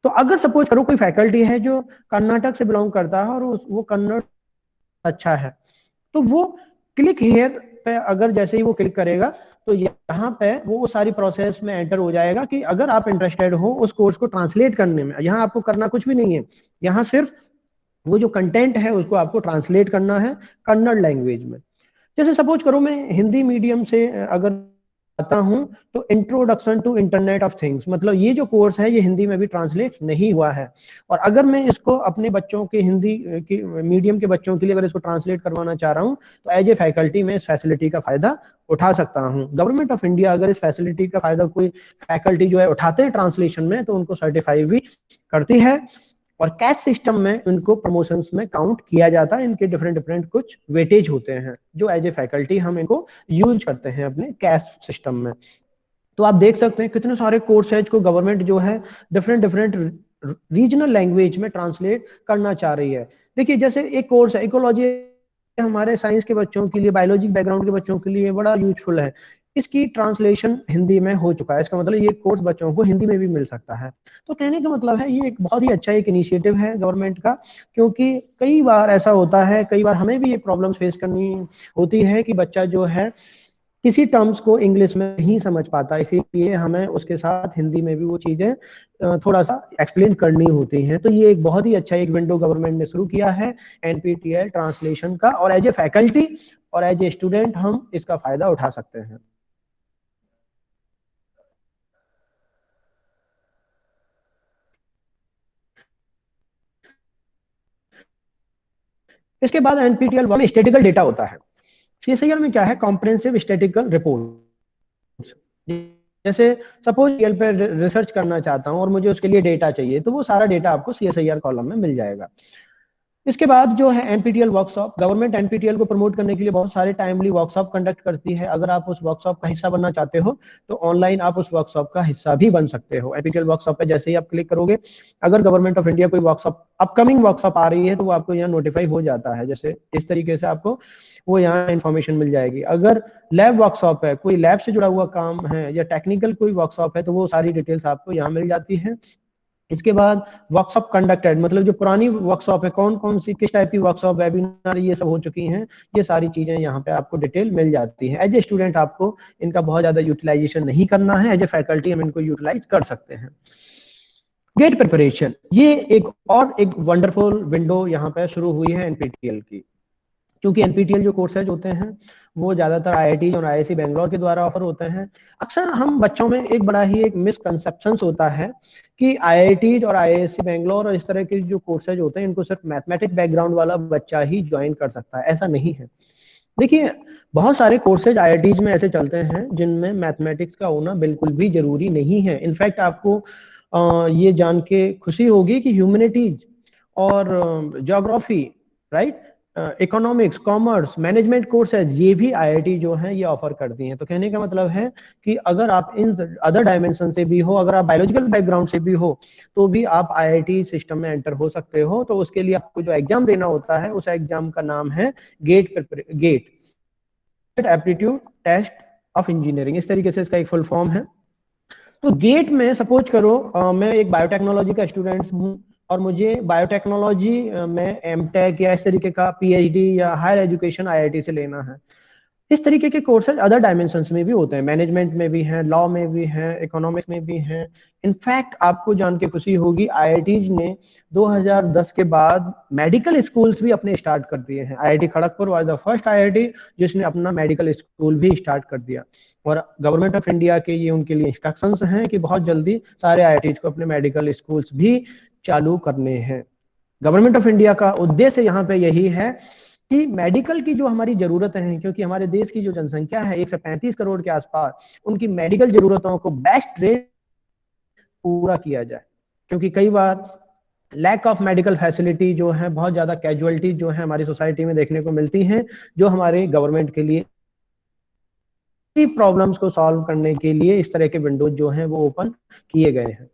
तो अगर सपोज करो कोई फैकल्टी है जो कर्नाटक से बिलोंग करता है और वो कन्नड़ अच्छा है, तो वो क्लिक हियर पे अगर जैसे ही वो क्लिक करेगा तो यहाँ पे वो सारी प्रोसेस में एंटर हो जाएगा कि अगर आप इंटरेस्टेड हो उस कोर्स को ट्रांसलेट करने में, यहाँ आपको करना कुछ भी नहीं है, यहाँ सिर्फ वो जो कंटेंट है उसको आपको ट्रांसलेट करना है कन्नड़ लैंग्वेज में। जैसे सपोज करो मैं हिंदी मीडियम से अगर आता हूं तो introduction to internet of things, मतलब ये जो कोर्स है ये हिंदी में भी ट्रांसलेट नहीं हुआ है, और अगर मैं इसको अपने बच्चों के हिंदी के मीडियम के बच्चों के लिए अगर इसको ट्रांसलेट करवाना चाह रहा हूं तो एज ए फैकल्टी में इस फैसिलिटी का फायदा उठा सकता हूं। गवर्नमेंट ऑफ इंडिया अगर इस फैसिलिटी का फायदा कोई फैकल्टी जो है उठाते हैं ट्रांसलेशन में तो उनको सर्टिफाई भी करती है, और कैश सिस्टम में इनको प्रमोशंस में काउंट किया जाता है। इनके डिफरेंट डिफरेंट कुछ वेटेज होते हैं जो एज ए फैकल्टी हम इनको यूज करते हैं अपने कैश सिस्टम में। तो आप देख सकते हैं कितने सारे कोर्सेज को गवर्नमेंट जो है डिफरेंट डिफरेंट रीजनल लैंग्वेज में ट्रांसलेट करना चाह रही है। देखिए जैसे एक कोर्स है इकोलॉजी, हमारे साइंस के बच्चों के लिए, बायोलॉजी बैकग्राउंड के बच्चों के लिए बड़ा यूजफुल है, इसकी ट्रांसलेशन हिंदी में हो चुका है। इसका मतलब ये कोर्स बच्चों को हिंदी में भी मिल सकता है। तो कहने का मतलब है ये एक बहुत ही अच्छा एक इनिशिएटिव है गवर्नमेंट का, क्योंकि कई बार ऐसा होता है, कई बार हमें भी ये प्रॉब्लम फेस करनी होती है कि बच्चा जो है किसी टर्म्स को इंग्लिश में नहीं समझ पाता, इसीलिए हमें उसके साथ हिंदी में भी वो चीजें थोड़ा सा एक्सप्लेन करनी होती हैं। तो ये एक बहुत ही अच्छा एक विंडो गवर्नमेंट ने शुरू किया है एनपीटीएल ट्रांसलेशन का, और एज ए फैकल्टी और एज ए स्टूडेंट हम इसका फायदा उठा सकते हैं। इसके बाद एनपीटीएल में स्टैटिकल डेटा होता है। सीएसआईआर में क्या है, कॉम्प्रिहेंसिव स्टैटिकल रिपोर्ट। जैसे सपोज एल पे रिसर्च करना चाहता हूं और मुझे उसके लिए डेटा चाहिए, तो वो सारा डेटा आपको सीएसआईआर कॉलम में मिल जाएगा। इसके बाद जो है एनपीटीएल वर्कशॉप, गवर्नमेंट एनपीटीएल को प्रमोट करने के लिए बहुत सारे टाइमली वर्कशॉप कंडक्ट करती है। अगर आप उस वर्कशॉप का हिस्सा बनना चाहते हो तो ऑनलाइन आप उस वर्कशॉप का हिस्सा भी बन सकते हो। एनपीटीएल वर्कशॉप पे जैसे ही आप क्लिक करोगे, अगर गवर्नमेंट ऑफ इंडिया कोई वर्कशॉप अपकमिंग वर्कशॉप आ रही है तो वो आपको यहाँ नोटिफाई हो जाता है। जैसे इस तरीके से आपको वो यहाँ इन्फॉर्मेशन मिल जाएगी। अगर लैब वर्कशॉप है, कोई लैब से जुड़ा हुआ काम है, या टेक्निकल कोई वर्कशॉप है, तो वो सारी डिटेल्स आपको यहाँ मिल जाती है। इसके बाद वर्कशॉप कंडक्टेड, मतलब जो पुरानी वर्कशॉप है, कौन कौन सी किस टाइप की वर्कशॉप, वेबिनार ये सब हो चुकी हैं, ये सारी चीजें यहाँ पे आपको डिटेल मिल जाती है। एज ए स्टूडेंट आपको इनका बहुत ज्यादा यूटिलाइजेशन नहीं करना है, एज ए फैकल्टी हम इनको यूटिलाइज कर सकते हैं। गेट प्रिपरेशन, ये एक वंडरफुल विंडो यहाँ पे शुरू हुई है एनपीटीएल की, क्योंकि एनपीटीएल जो कोर्सेज होते हैं वो ज्यादातर आईआईटी और आईआईसी बेंगलोर के द्वारा ऑफर होते हैं। अक्सर हम बच्चों में एक बड़ा ही एक मिसकंसेप्शन होता है कि आईआईटी और आईआईसी बेंगलोर और इस तरह के जो कोर्सेज होते हैं इनको सिर्फ मैथमेटिक्स बैकग्राउंड वाला बच्चा ही ज्वाइन कर सकता है। ऐसा नहीं है। देखिए बहुत सारे कोर्सेज आईआईटीज में ऐसे चलते हैं जिनमें मैथमेटिक्स का होना बिल्कुल भी जरूरी नहीं है। इनफैक्ट आपको ये जान के खुशी होगी कि ह्यूमैनिटीज और geography, right, economics, commerce, management courses ये भी आईआईटी जो है ये ऑफर करती हैं। तो कहने का मतलब है कि अगर आप इन अदर डायमेंशन से भी हो, अगर आप बायोलॉजिकल बैकग्राउंड से भी हो, तो भी आप आईआईटी सिस्टम में एंटर हो सकते हो। तो उसके लिए आपको जो एग्जाम देना होता है उस एग्जाम का नाम है GATE aptitude test of engineering, इस तरीके से इसका एक फुल फॉर्म है। तो गेट में सपोज करो मैं एक बायोटेक्नोलॉजी का स्टूडेंट हूँ और मुझे बायोटेक्नोलॉजी में एमटेक या इस तरीके का पीएचडी या हायर एजुकेशन आईआईटी से लेना है। इस तरीके के कोर्सेज अदर डायमेंशंस में भी होते हैं, मैनेजमेंट में भी हैं, लॉ में भी हैं, इकोनॉमिक्स में भी हैं। इनफैक्ट आपको जान के खुशी होगी आईआईटीज ने 2010 के बाद मेडिकल स्कूल्स भी अपने स्टार्ट कर दिए हैं। IIT Kharagpur was the first IIT जिसने अपना मेडिकल स्कूल भी स्टार्ट कर दिया, और गवर्नमेंट ऑफ इंडिया के ये उनके लिए इंस्ट्रक्शंस हैं कि बहुत जल्दी सारे आईआईटीज को अपने मेडिकल स्कूल्स भी चालू करने हैं। गवर्नमेंट ऑफ इंडिया का उद्देश्य यहाँ पे यही है कि मेडिकल की जो हमारी जरूरतें हैं, क्योंकि हमारे देश की जो जनसंख्या है 135 करोड़ के आसपास, उनकी मेडिकल जरूरतों को बेस्ट रेट पूरा किया जाए। क्योंकि कई बार लैक ऑफ मेडिकल फैसिलिटी जो है, बहुत ज्यादा कैजुअलिटी जो है हमारी सोसाइटी में देखने को मिलती हैं, जो हमारे गवर्नमेंट के लिए प्रॉब्लम्स को सॉल्व करने के लिए इस तरह के विंडोज जो हैं वो ओपन किए गए हैं।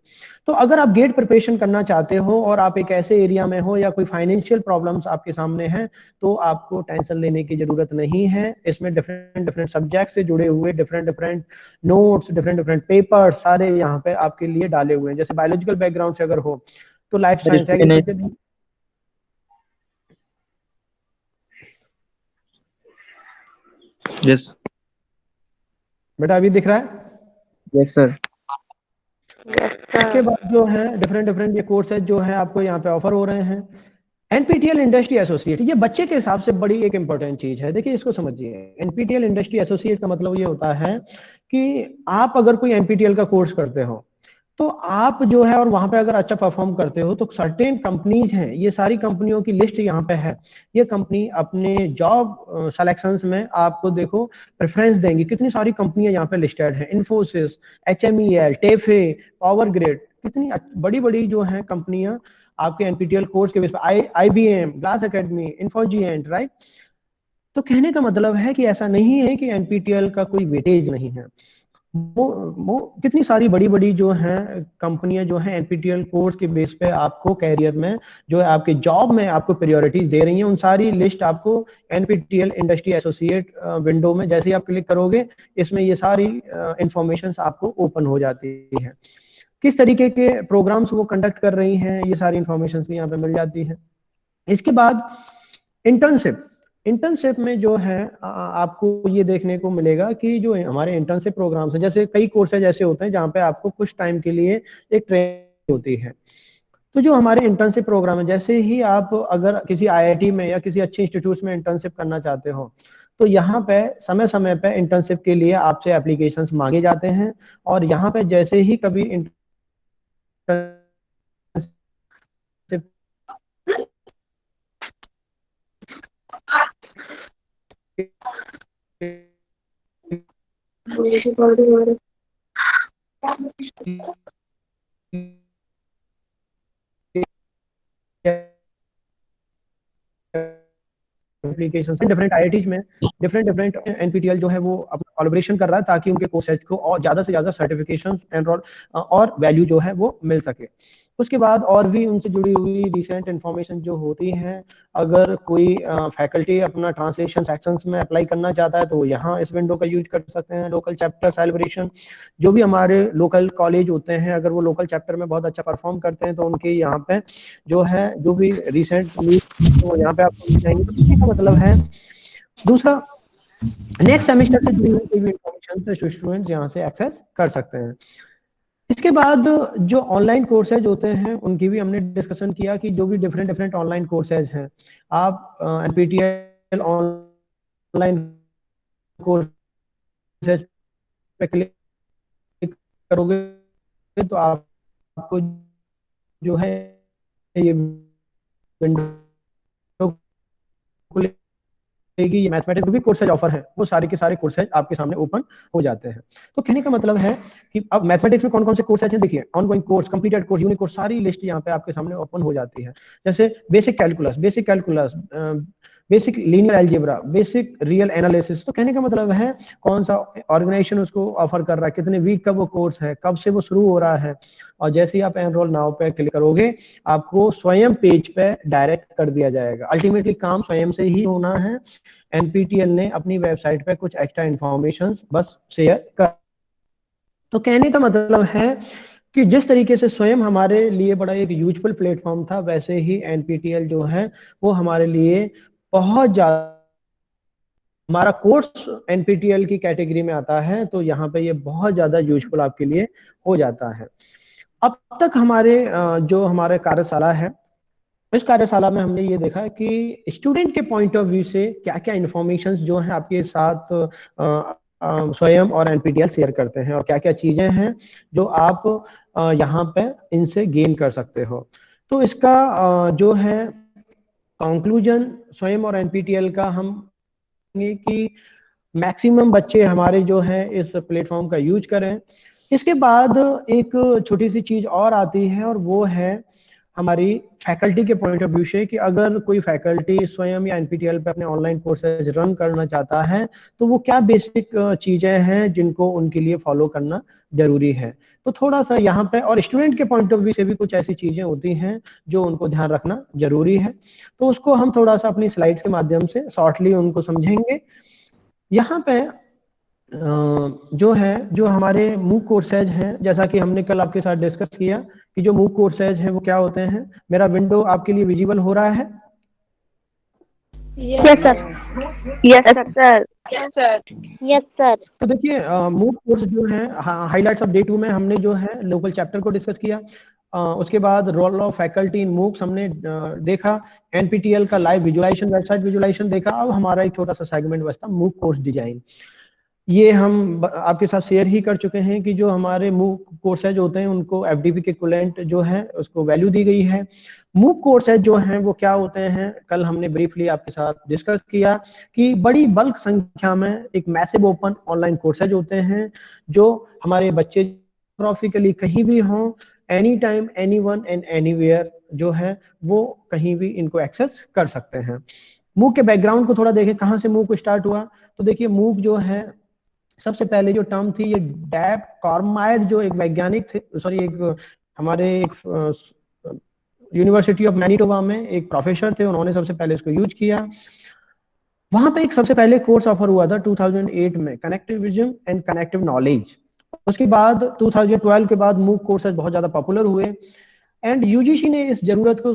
तो अगर आप गेट प्रिपरेशन करना चाहते हो और आप एक ऐसे एरिया में हो या कोई फाइनेंशियल प्रॉब्लम्स आपके सामने हैं, तो आपको टेंशन लेने की जरूरत नहीं है। इसमें डिफरेंट डिफरेंट सब्जेक्ट से जुड़े हुए different different notes, different different papers सारे यहाँ पे आपके लिए डाले हुए हैं। जैसे बायोलॉजिकल बैकग्राउंड से अगर हो तो लाइफ साइंस एग्रीकल्चर। यस बेटा अभी दिख रहा है? Yes sir. इसके बाद जो है डिफरेंट डिफरेंट ये कोर्सेज जो है आपको यहाँ पे ऑफर हो रहे हैं। एनपीटीईएल इंडस्ट्री एसोसिएट, ये बच्चे के हिसाब से बड़ी एक इंपॉर्टेंट चीज है। देखिए इसको समझिए, एनपीटीईएल इंडस्ट्री एसोसिएट का मतलब ये होता है कि आप अगर कोई एनपीटीईएल का कोर्स करते हो तो आप जो है और वहां पे अगर अच्छा परफॉर्म करते हो तो सर्टेन कंपनीज हैं, ये सारी कंपनियों की लिस्ट यहाँ पे है। ये कंपनी अपने जॉब सिलेक्शंस में आपको देखो प्रेफरेंस देंगी। कितनी सारी कंपनियां यहाँ पे लिस्टेड हैं, इन्फोसिस, एचएमईएल, टेफे, पावर ग्रिड, कितनी बड़ी बड़ी जो है कंपनियां आपके एनपीटीईएल कोर्स के बेस पर, आईबीएम, ग्लास एकेडमी, इन्फोजिएंट, राइट। तो कहने का मतलब है कि ऐसा नहीं है कि एनपीटीईएल का कोई वेटेज नहीं है। वो कितनी सारी बड़ी बड़ी जो है कंपनियां जो है एनपीटीईएल कोर्स के बेस पे आपको कैरियर में जो है आपके जॉब में आपको प्रायोरिटीज दे रही हैं। उन सारी लिस्ट आपको एनपीटीईएल इंडस्ट्री एसोसिएट विंडो में जैसे ही आप क्लिक करोगे इसमें ये सारी इंफॉर्मेशन आपको ओपन हो जाती है। किस तरीके के प्रोग्राम्स वो कंडक्ट कर रही हैं ये सारी इंफॉर्मेशन भी यहाँ पे मिल जाती है। इसके बाद इंटर्नशिप में जो है आपको ये देखने को मिलेगा कि जो हमारे इंटर्नशिप प्रोग्राम्स हैं, जैसे कई कोर्सेज ऐसे होते हैं जहाँ पे आपको कुछ टाइम के लिए एक ट्रेनिंग होती है। तो जो हमारे इंटर्नशिप प्रोग्राम है, जैसे ही आप अगर किसी आईआईटी में या किसी अच्छे इंस्टीट्यूट में इंटर्नशिप करना चाहते हो तो यहाँ पे समय समय पे इंटर्नशिप के लिए आपसे एप्लीकेशंस मांगे जाते हैं, और यहाँ पे जैसे ही कभी एप्लीकेशन डिफरेंट आईआईटीज में डिफरेंट डिफरेंट एनपीटीईएल जो है वो अपना कोलैबोरेशन कर रहा है ताकि उनके कोर्सेज को और ज्यादा से ज्यादा सर्टिफिकेशन एनरोल और वैल्यू जो है वो मिल सके। उसके बाद और भी उनसे जुड़ी हुई रिसेंट इंफॉर्मेशन जो होती है, अगर कोई फैकल्टी अपना ट्रांसलेशन सेक्शंस में अप्लाई करना चाहता है तो वो यहाँ इस विंडो का यूज कर सकते हैं। लोकल चैप्टर सेलिब्रेशन, जो भी हमारे लोकल कॉलेज होते हैं अगर वो लोकल चैप्टर में बहुत अच्छा परफॉर्म करते हैं तो उनके यहाँ पे जो है जो भी रिसेंट तो यहाँ पे आपको मिल जाएंगे। तो इसका मतलब है दूसरा, नेक्स्ट सेमेस्टर से जुड़ी हुई कोई भी इंफॉर्मेशन स्टूडेंट्स यहाँ से एक्सेस कर सकते हैं। इसके बाद जो ऑनलाइन कोर्सेज होते हैं उनकी भी हमने डिस्कशन किया कि जो भी डिफरेंट डिफरेंट ऑनलाइन कोर्सेज हैं, आप एनपीटीईएल ऑनलाइन कोर्सेज पे क्लिक करोगे तो आपको जो है ये विंडो ये मैथमेटिक्स भी कोर्सेज ऑफर है, वो सारे के सारे कोर्सेज आपके सामने ओपन हो जाते हैं। तो कहने का मतलब है कि अब मैथमेटिक्स में कौन कौन से कोर्सेज हैं, देखिए ongoing course, completed course, unique course, सारी लिस्ट यहाँ पे आपके सामने ओपन हो जाती है। जैसे basic calculus, basic linear algebra, basic real analysis. तो कहने का मतलब है कौन सा ऑर्गेनाइजेशन उसको ऑफर कर रहा है, कितने वीक का वो कोर्स है, कब से वो शुरू हो रहा है, और जैसे ही आप एनरोल नाउ पे क्लिक करोगे आपको स्वयं पेज पे डायरेक्ट कर दिया जाएगा। अल्टीमेटली काम स्वयं से ही होना है। एनपीटीईएल ने अपनी वेबसाइट पे कुछ एक्स्ट्रा इंफॉर्मेशन बस शेयर कर तो कहने का मतलब है कि जिस तरीके से स्वयं हमारे लिए बड़ा एक यूजफुल प्लेटफॉर्म था, वैसे ही एनपीटीएल जो है वो हमारे लिए बहुत ज्यादा, हमारा कोर्स एनपीटीएल की कैटेगरी में आता है, तो यहाँ पे ये बहुत ज्यादा यूजफुल आपके लिए हो जाता है। अब तक हमारे जो हमारे कार्यशाला है, इस कार्यशाला में हमने ये देखा कि स्टूडेंट के पॉइंट ऑफ व्यू से क्या क्या इंफॉर्मेशन जो है आपके साथ स्वयं और एनपीटीएल शेयर करते हैं, और क्या क्या चीजें हैं जो आप यहाँ पे इनसे गेन कर सकते हो। तो इसका जो है कंक्लूजन स्वयं और एनपीटीएल का हम कि मैक्सिमम बच्चे हमारे जो है इस प्लेटफॉर्म का यूज करें। इसके बाद एक छोटी सी चीज और आती है, और वो है हमारी फैकल्टी के पॉइंट ऑफ व्यू से कि अगर कोई फैकल्टी स्वयं या एनपीटीएल पे अपने ऑनलाइन कोर्सेज रन करना चाहता है, तो वो क्या बेसिक चीजें हैं जिनको उनके लिए फॉलो करना जरूरी है। तो थोड़ा सा यहाँ पे, और स्टूडेंट के पॉइंट ऑफ व्यू से भी कुछ ऐसी चीजें होती हैं जो उनको ध्यान रखना जरूरी है, तो उसको हम थोड़ा सा अपनी स्लाइड्स के माध्यम से शॉर्टली उनको समझेंगे। यहाँ पे जो है, जो हमारे मूक कोर्सेज हैं, जैसा कि हमने कल आपके साथ डिस्कस किया कि जो मूक कोर्सेज हैं वो क्या होते हैं। मेरा विंडो आपके लिए विजिबल हो रहा है? Yes sir. Yes sir. Yes sir. तो देखिए मूक कोर्स जो है, हाइलाइट्स ऑफ डे 2 में हमने जो है लोकल चैप्टर को डिस्कस किया। उसके बाद role of faculty in MOOCs हमने देखा, एनपीटीएल का लाइव विजुलाइजेशन, वेबसाइट विजुलाइजेशन देखा। अब हमारा एक छोटा सा सेगमेंट बचता मूक कोर्स डिजाइन। ये हम आपके साथ शेयर ही कर चुके हैं कि जो हमारे मूक कोर्सेज होते हैं उनको एफडीपी के इक्विवेलेंट जो है उसको वैल्यू दी गई है। मूक कोर्सेज जो हैं वो क्या होते हैं, कल हमने ब्रीफली आपके साथ डिस्कस किया कि बड़ी बल्क संख्या में एक मैसिव ओपन ऑनलाइन कोर्सेज होते हैं जो हमारे बच्चे जियोग्राफिकली कहीं भी हों, any time any one and anywhere जो है वो कहीं भी इनको एक्सेस कर सकते हैं। मूक के बैकग्राउंड को थोड़ा देखें, कहाँ से मूक स्टार्ट हुआ। तो देखिए मूक जो है, सबसे पहले जो टर्म थी ये डैब कॉर्मायर जो एक वैज्ञानिक थे, सॉरी एक हमारे एक यूनिवर्सिटी ऑफ मैनिटोबा में एक प्रोफेसर थे, उन्होंने सबसे पहले इसको यूज किया। वहां पे एक सबसे पहले कोर्स ऑफर हुआ था 2008 में, कनेक्टिविज्म एंड कनेक्टिव नॉलेज। उसके बाद 2012 के बाद मूक कोर्सेज बहुत ज्यादा पॉपुलर हुए, एंड यूजीसी ने इस जरूरत को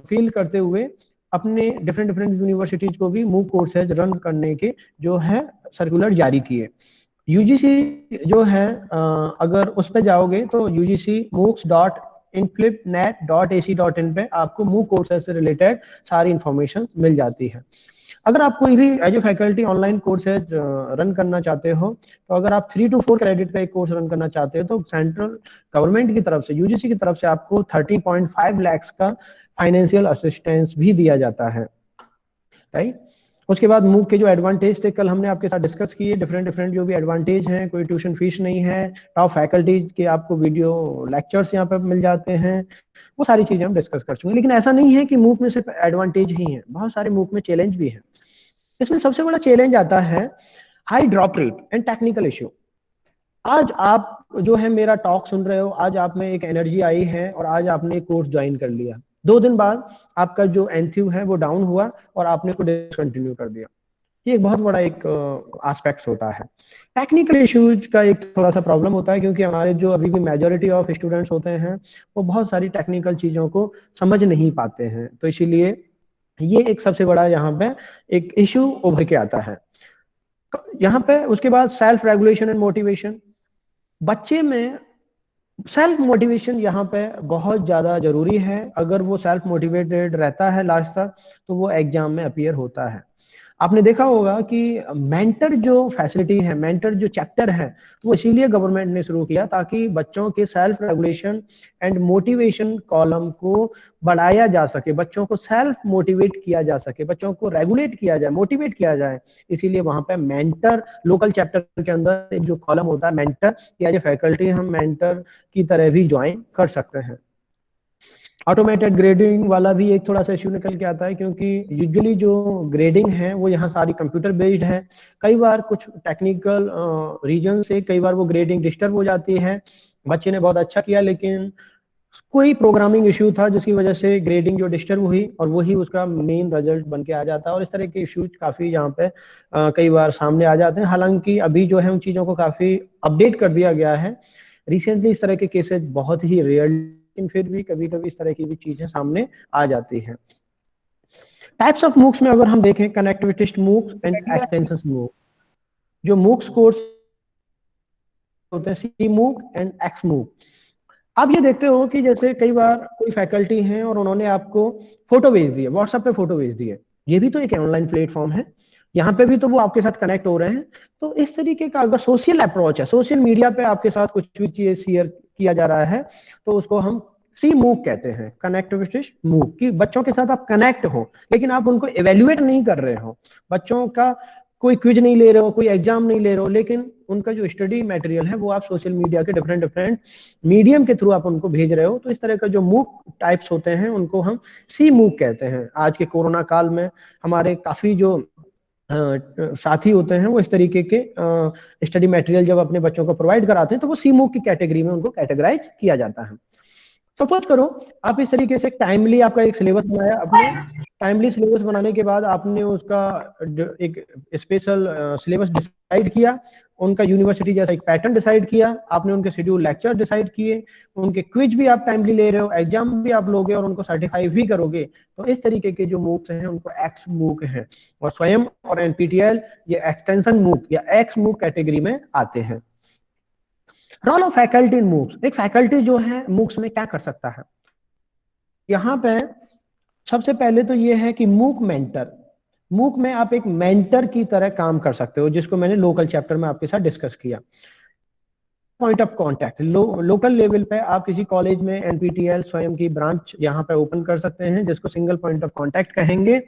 फील करते हुए अपने डिफरेंट यूनिवर्सिटीज को भी मूक कोर्सेज रन करने के जो है सर्कुलर जारी किए। यूजीसी जो है अगर उस पे जाओगे तो ugc.moocs.inflipnet.ac.in पे आपको मूक कोर्सेज से रिलेटेड सारी इंफॉर्मेशन मिल जाती है। अगर आप कोई भी as a faculty online courses run करना चाहते हो, तो अगर आप 3 to 4 क्रेडिट का एक कोर्स रन करना चाहते हो, तो सेंट्रल गवर्नमेंट की तरफ से, यूजीसी की तरफ से आपको 30.5 लाख का फाइनेंशियल असिस्टेंस भी दिया जाता है, राइट। उसके बाद मूक के जो एडवांटेज थे कल हमने आपके साथ डिस्कस किए, डिफरेंट जो भी एडवांटेज हैं, कोई ट्यूशन फीस नहीं है, टॉप फैकल्टीज के आपको वीडियो लेक्चर्स यहाँ पे मिल जाते हैं, वो सारी चीजें हम डिस्कस कर चुके हैं। लेकिन ऐसा नहीं है कि मूक में सिर्फ एडवांटेज ही है, बहुत सारे मूक में चैलेंज भी है। इसमें सबसे बड़ा चैलेंज आता है high drop rate and technical issue. आज आप जो है मेरा टॉक सुन रहे हो, आज आप में एक एनर्जी आई है और आज आपने कोर्स ज्वाइन कर लिया, 2 दिन बाद आपका जो एंथ्यू है वो डाउन हुआ और आपने को डिसकंटिन्यू कर दिया। ये एक बहुत बड़ा एक एस्पेक्ट होता है। टेक्निकल इश्यूज का एक थोड़ा सा प्रॉब्लम होता है, क्योंकि हमारे जो अभी भी मेजोरिटी ऑफ स्टूडेंट्स होते हैं वो बहुत सारी टेक्निकल चीजों को समझ नहीं पाते हैं, तो इसीलिए ये एक सबसे बड़ा यहाँ पे एक इश्यू उभर के आता है। यहाँ पे उसके बाद सेल्फ रेगुलेशन एंड मोटिवेशन, बच्चे में सेल्फ मोटिवेशन यहाँ पे बहुत ज्यादा जरूरी है। अगर वो सेल्फ मोटिवेटेड रहता है लास्ट तक, तो वो एग्जाम में अपीयर होता है। आपने देखा होगा कि मेंटर जो फैसिलिटी है, मेंटर जो चैप्टर है, वो इसीलिए गवर्नमेंट ने शुरू किया ताकि बच्चों के self regulation and motivation column को बढ़ाया जा सके, बच्चों को सेल्फ मोटिवेट किया जा सके, बच्चों को रेगुलेट किया जाए, मोटिवेट किया जाए। इसीलिए वहां पे मेंटर लोकल चैप्टर के अंदर एक जो कॉलम होता है मेंटर, या जो फैकल्टी हम मेंटर की तरह भी ज्वाइन कर सकते हैं। ऑटोमेटेड ग्रेडिंग वाला भी एक थोड़ा सा इश्यू निकल के आता है, क्योंकि यूजुअली जो ग्रेडिंग है वो यहाँ सारी कंप्यूटर बेस्ड है। कई बार कुछ टेक्निकल रीजन से कई बार वो ग्रेडिंग डिस्टर्ब हो जाती है। बच्चे ने बहुत अच्छा किया लेकिन कोई प्रोग्रामिंग इश्यू था जिसकी वजह से ग्रेडिंग जो डिस्टर्ब हुई और वही उसका मेन रिजल्ट बन के आ जाता है। और इस तरह के इश्यूज काफी यहाँ पे कई बार सामने आ जाते हैं। हालांकि अभी जो है उन चीजों को काफी अपडेट कर दिया गया है। रिसेंटली इस तरह के केसेस बहुत ही रेयर, लेकिन फिर भी कभी कभी इस तरह की भी चीजें सामने आ जाती हैं। टाइप्स ऑफ मूक्स में अगर हम देखें, कनेक्टिविस्ट मूक्स एंड एक्सटेंशन मूक। जो मूक्स कोर्स होते हैं, सी मूक एंड एक्स मूक। आप ये देखते हो कि जैसे कई बार कोई फैकल्टी है और उन्होंने आपको फोटो भेज दी है, व्हाट्सएप पे फोटो भेज दी है, ये भी तो एक ऑनलाइन प्लेटफॉर्म है, यहाँ पे भी तो वो आपके साथ कनेक्ट हो रहे हैं। तो इस तरीके का अगर सोशल अप्रोच है, सोशल मीडिया पे आपके साथ कुछ भी चीज शेयर किया जा रहा है, तो उसको हम सी मूक कहते हैं, कनेक्टिविस्ट मूक। कि बच्चों के साथ आप कनेक्ट हो लेकिन आप उनको एवेल्युएट नहीं कर रहे हो, बच्चों का कोई क्विज नहीं ले रहे हो, कोई एग्जाम नहीं ले रहे हो, लेकिन उनका जो स्टडी मटेरियल है वो आप सोशल मीडिया के डिफरेंट डिफरेंट मीडियम के थ्रू आप उनको भेज रहे हो। तो इस तरह का जो मूक टाइप्स होते हैं उनको हम सी मूक कहते हैं। आज के कोरोना काल में हमारे काफी जो साथी होते हैं वो इस तरीके के स्टडी मटेरियल जब अपने बच्चों को प्रोवाइड कराते हैं तो वो सी मूक की कैटेगरी में उनको कैटेगराइज किया जाता है। सपोज करो आप इस तरीके से टाइमली आपका एक सिलेबस बनाया, अपने टाइमली सिलेबस बनाने के बाद आपने उसका एक स्पेशल सिलेबस डिसाइड किया, उनका यूनिवर्सिटी जैसा एक पैटर्न डिसाइड किया, आपने उनके शेड्यूल लेक्चर डिसाइड किए, उनके क्विज भी आप टाइमली ले रहे हो, एग्जाम भी आप लोगे और उनको सर्टिफाई भी करोगे। तो इस तरीके के जो मूक्स हैं उनको एक्स मूक हैं। और स्वयं और एनपीटीईएल ये एक्सटेंशन मूक या एक्स मूक कैटेगरी में आते हैं। Role of faculty in MOOCs. एक फैकल्टी जो है मूक्स में क्या कर सकता है, यहाँ पे सबसे पहले तो ये है कि मूक मेंटर। मूक में आप एक मेंटर की तरह काम कर सकते हो, जिसको मैंने लोकल चैप्टर में आपके साथ डिस्कस किया। Point of contact, local level पे आप किसी कॉलेज में एनपीटीईएल स्वयं की ब्रांच यहाँ पे ओपन कर सकते हैं, जिसको सिंगल पॉइंट ऑफ कांटेक्ट कहेंगे।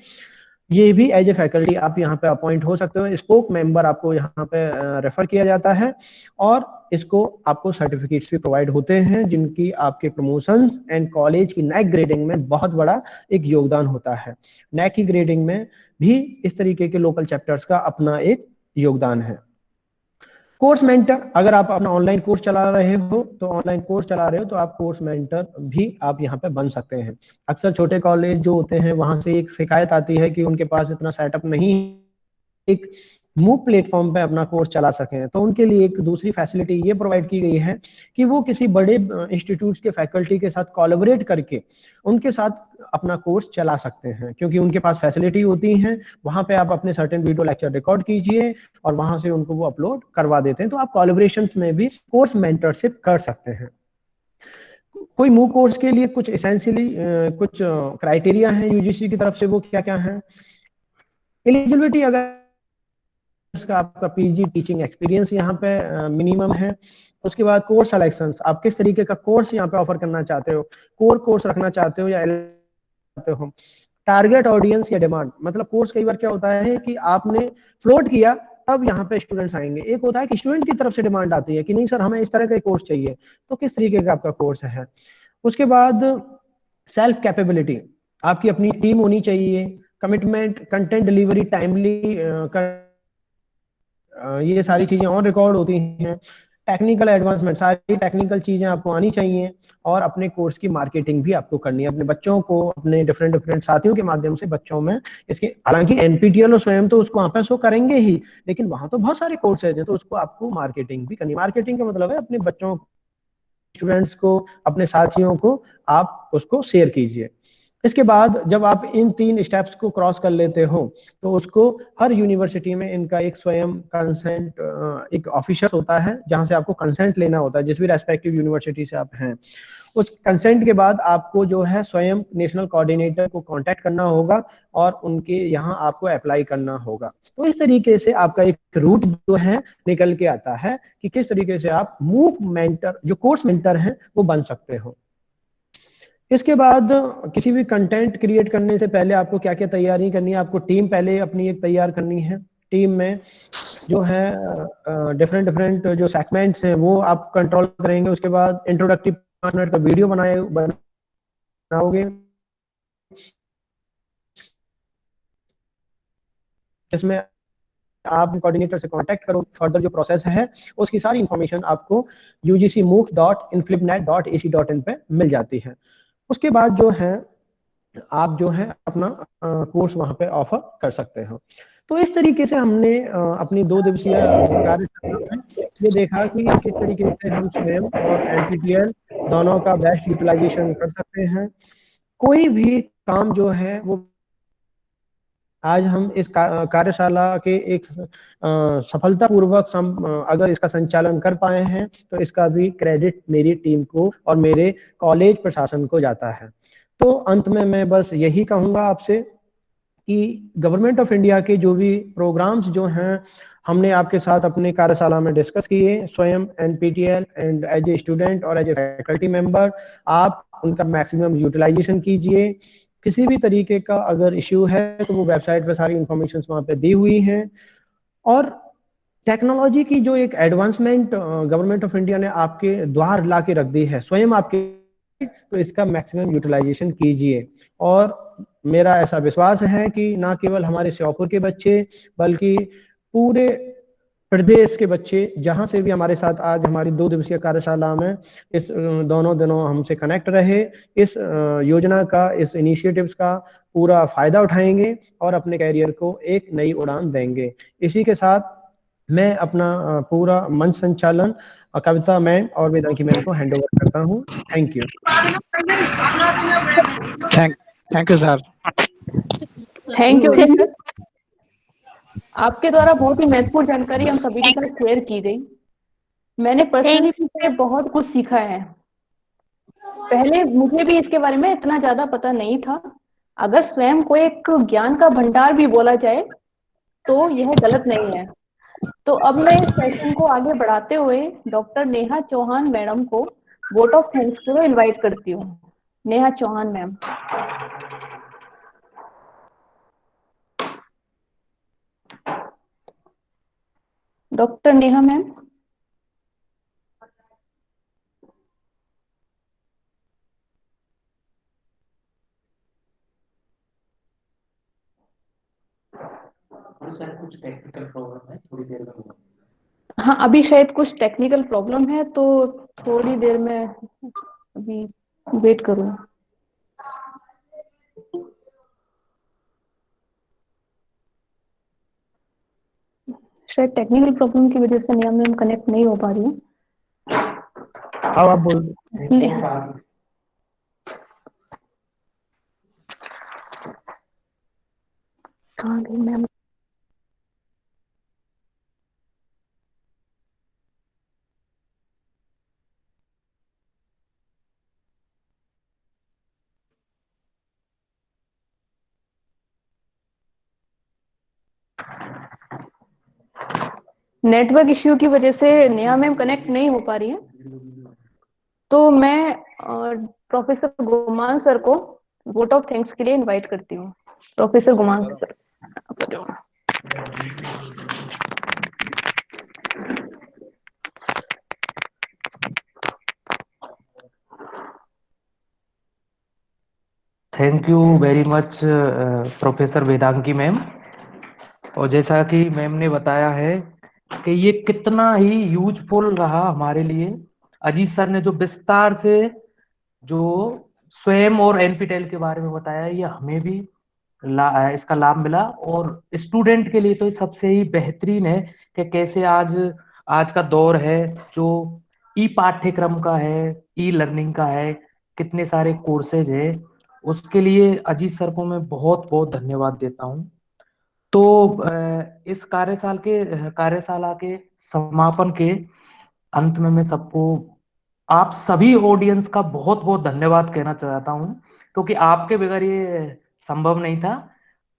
ये भी एज ए फैकल्टी आप यहाँ पे अपॉइंट हो सकते हो, स्पोक मेंबर आपको यहाँ पे रेफर किया जाता है और इसको आपको सर्टिफिकेट्स भी प्रोवाइड होते हैं, जिनकी आपके प्रमोशंस एंड कॉलेज की नैक ग्रेडिंग में बहुत बड़ा एक योगदान होता है। नैक की ग्रेडिंग में भी इस तरीके के लोकल चैप्टर्स का अपना एक योगदान है। कोर्स मेंटर, अगर आप अपना ऑनलाइन कोर्स चला रहे हो तो ऑनलाइन कोर्स चला रहे हो तो आप कोर्स मेंटर भी आप यहाँ पे बन सकते हैं। अक्सर छोटे कॉलेज जो होते हैं वहां से एक शिकायत आती है कि उनके पास इतना सेटअप नहीं, एक मूक प्लेटफॉर्म पे अपना कोर्स चला सकें। तो उनके लिए एक दूसरी फैसिलिटी ये प्रोवाइड की गई है कि वो किसी बड़े इंस्टीट्यूट्स के फैकल्टी के साथ कोलैबोरेट करके उनके साथ अपना कोर्स चला सकते हैं, क्योंकि उनके पास फैसिलिटी होती है। वहां पे आप अपने सर्टेन वीडियो लेक्चर रिकॉर्ड कीजिए और वहां से उनको वो अपलोड करवा देते हैं। तो आप कोलैबोरेशन में भी कोर्स मेंटरशिप कर सकते हैं। कोई मूक कोर्स के लिए कुछ एसेंशियली कुछ क्राइटेरिया है यूजीसी की तरफ से, वो क्या क्या है। एलिजिबिलिटी, अगर का आपका पीजी टीचिंग एक्सपीरियंस यहाँ पे मिनिमम है। उसके बाद कोर्स सिलेक्शंस, आप किस तरीके का कोर्स यहाँ पे ऑफर करना चाहते हो, कोर कोर्स रखना चाहते हो या चाहते हो। टारगेट ऑडियंस या डिमांड, मतलब कोर्स कई बार क्या होता है कि आपने फ्लोट किया तब यहाँ पे स्टूडेंट्स आएंगे, एक होता है कि स्टूडेंट की तरफ से डिमांड आती है कि नहीं सर हमें इस तरह का कोर्स चाहिए, तो किस तरीके का आपका कोर्स है। उसके बाद सेल्फ कैपेबिलिटी, आपकी अपनी टीम होनी चाहिए। कमिटमेंट, कंटेंट डिलीवरी टाइमली ये सारी चीजें ऑन रिकॉर्ड होती हैं। टेक्निकल एडवांसमेंट, सारी टेक्निकल चीजें आपको आनी चाहिए और अपने कोर्स की मार्केटिंग भी आपको करनी है, अपने बच्चों को अपने डिफरेंट डिफरेंट साथियों के माध्यम से बच्चों में इसके। हालांकि एनपीटीईएल और स्वयं तो उसको वहां पे शो करेंगे ही, लेकिन वहां तो बहुत सारे कोर्सेज हैं, तो उसको आपको मार्केटिंग भी करनी। मार्केटिंग का मतलब है अपने बच्चों, स्टूडेंट्स को, अपने साथियों को आप उसको शेयर कीजिए। इसके बाद जब आप इन 3 स्टेप्स को क्रॉस कर लेते हो तो उसको हर यूनिवर्सिटी में इनका एक स्वयं कंसेंट, एक ऑफिसर होता है जहां से आपको कंसेंट लेना होता है, जिस भी रेस्पेक्टिव यूनिवर्सिटी से आप हैं। उस कंसेंट के बाद आपको जो है स्वयं नेशनल कोऑर्डिनेटर को कांटेक्ट करना होगा और उनके यहाँ आपको अप्लाई करना होगा। तो इस तरीके से आपका एक रूट जो है निकल के आता है कि किस तरीके से आप मूक मेंटर, जो कोर्स मेंटर हैं, वो बन सकते हो। इसके बाद किसी भी कंटेंट क्रिएट करने से पहले आपको क्या क्या तैयारी करनी है, आपको टीम पहले अपनी एक तैयार करनी है। टीम में जो है डिफरेंट डिफरेंट जो सेगमेंट्स हैं वो आप कंट्रोल करेंगे। उसके बाद इंट्रोडक्टिव 5 मिनट का वीडियो बनाओगे, इसमें आप कोऑर्डिनेटर से कांटेक्ट करो, फर्दर जो प्रोसेस है उसकी सारी इंफॉर्मेशन आपको ugcmooc.inflipnet.ac.in पे मिल जाती है। उसके बाद जो है आप जो है अपना कोर्स वहां पे ऑफर कर सकते हो। तो इस तरीके से हमने अपनी 2 दिवसीय कार्यशाला में ये देखा कि किस तरीके से हम स्वयं और एनपीटीईएल दोनों का बेस्ट यूटिलाइजेशन कर सकते हैं। कोई भी काम जो है वो आज हम इस कार्यशाला के एक सफलतापूर्वक अगर इसका संचालन कर पाए हैं तो इसका भी क्रेडिट मेरी टीम को और मेरे कॉलेज प्रशासन को जाता है। तो अंत में मैं बस यही कहूंगा आपसे कि गवर्नमेंट ऑफ इंडिया के जो भी प्रोग्राम्स जो हैं हमने आपके साथ अपने कार्यशाला में डिस्कस किए, Swayam NPTEL and as a student और एज ए फैकल्टी मेंबर आप उनका मैक्सिमम यूटिलाइजेशन कीजिए। किसी भी तरीके का अगर इश्यू है तो वो वेबसाइट पे सारी इंफॉर्मेशन वहां पे दी हुई हैं। और टेक्नोलॉजी की जो एक एडवांसमेंट गवर्नमेंट ऑफ इंडिया ने आपके द्वार ला के रख दी है स्वयं आपके, तो इसका मैक्सिमम यूटिलाइजेशन कीजिए। और मेरा ऐसा विश्वास है कि ना केवल हमारे श्योपुर के बच्चे बल्कि पूरे प्रदेश के बच्चे जहां से भी हमारे साथ आज हमारी 2 दिवसीय कार्यशाला में इस दोनों दिनों हमसे कनेक्ट रहे, इस योजना का, इस इनिशिएटिव्स का पूरा फायदा उठाएंगे और अपने कैरियर को एक नई उड़ान देंगे। इसी के साथ मैं अपना पूरा मंच संचालन कविता मैम और वेदांगी मैम को हैंड ओवर करता हूँ। Thank you. Thank you sir. Thank you sir. आपके द्वारा बहुत ही महत्वपूर्ण जानकारी हम सभी के साथ शेयर की गई। मैंने पर्सनली इससे बहुत कुछ सीखा है। पहले मुझे भी इसके बारे में इतना ज्यादा पता नहीं था। अगर स्वयं को एक ज्ञान का भंडार भी बोला जाए तो यह गलत नहीं है। तो अब मैं इस सेशन को आगे बढ़ाते हुए डॉक्टर नेहा चौहान मैडम को वोट ऑफ थैंक्स के लिए इनवाइट करती हूँ। Neha Chauhan ma'am. Doctor Neha ma'am. कुछ टेक्निकल प्रॉब्लम है, थोड़ी देर में। हाँ, अभी शायद कुछ टेक्निकल प्रॉब्लम है तो थोड़ी देर में अभी वेट करूँ। शायद टेक्निकल प्रॉब्लम की वजह से नेहा मैम कनेक्ट नहीं हो पा रही है। अब आप बोल कहाँ गई मैम? नेटवर्क इश्यू की वजह से नेहा मैम कनेक्ट नहीं हो पा रही है। तो मैं प्रोफेसर गुमान सर को वोट ऑफ थैंक्स के लिए इनवाइट करती हूँ। Professor Guman sir. Thank you very much professor Vedangi ma'am. और जैसा कि मैम ने बताया है कि ये कितना ही यूजफुल रहा हमारे लिए। अजीत सर ने जो विस्तार से जो स्वयं और एनपीटेल के बारे में बताया, ये हमें भी इसका लाभ मिला। और स्टूडेंट के लिए तो ये सबसे ही बेहतरीन है कि कैसे आज का दौर है जो ई पाठ्यक्रम का है, ई लर्निंग का है, कितने सारे कोर्सेज है। उसके लिए अजीत सर को मैं बहुत बहुत धन्यवाद देता हूँ। तो इस कार्यशाला के समापन के अंत में मैं सबको, आप सभी ऑडियंस का बहुत बहुत धन्यवाद कहना चाहता हूँ, क्योंकि आपके बगैर ये संभव नहीं था।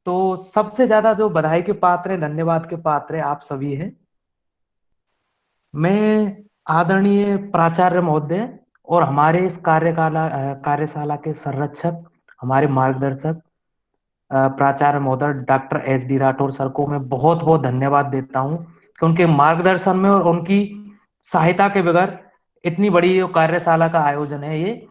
तो सबसे ज्यादा जो बधाई के पात्र हैं, धन्यवाद के पात्र हैं, आप सभी हैं। मैं आदरणीय प्राचार्य महोदय और हमारे इस कार्यशाला के संरक्षक, हमारे मार्गदर्शक प्राचार्य महोदय doctor S D Rathore sir को मैं बहुत बहुत धन्यवाद देता हूं कि उनके मार्गदर्शन में और उनकी सहायता के बगैर इतनी बड़ी जो कार्यशाला का आयोजन है ये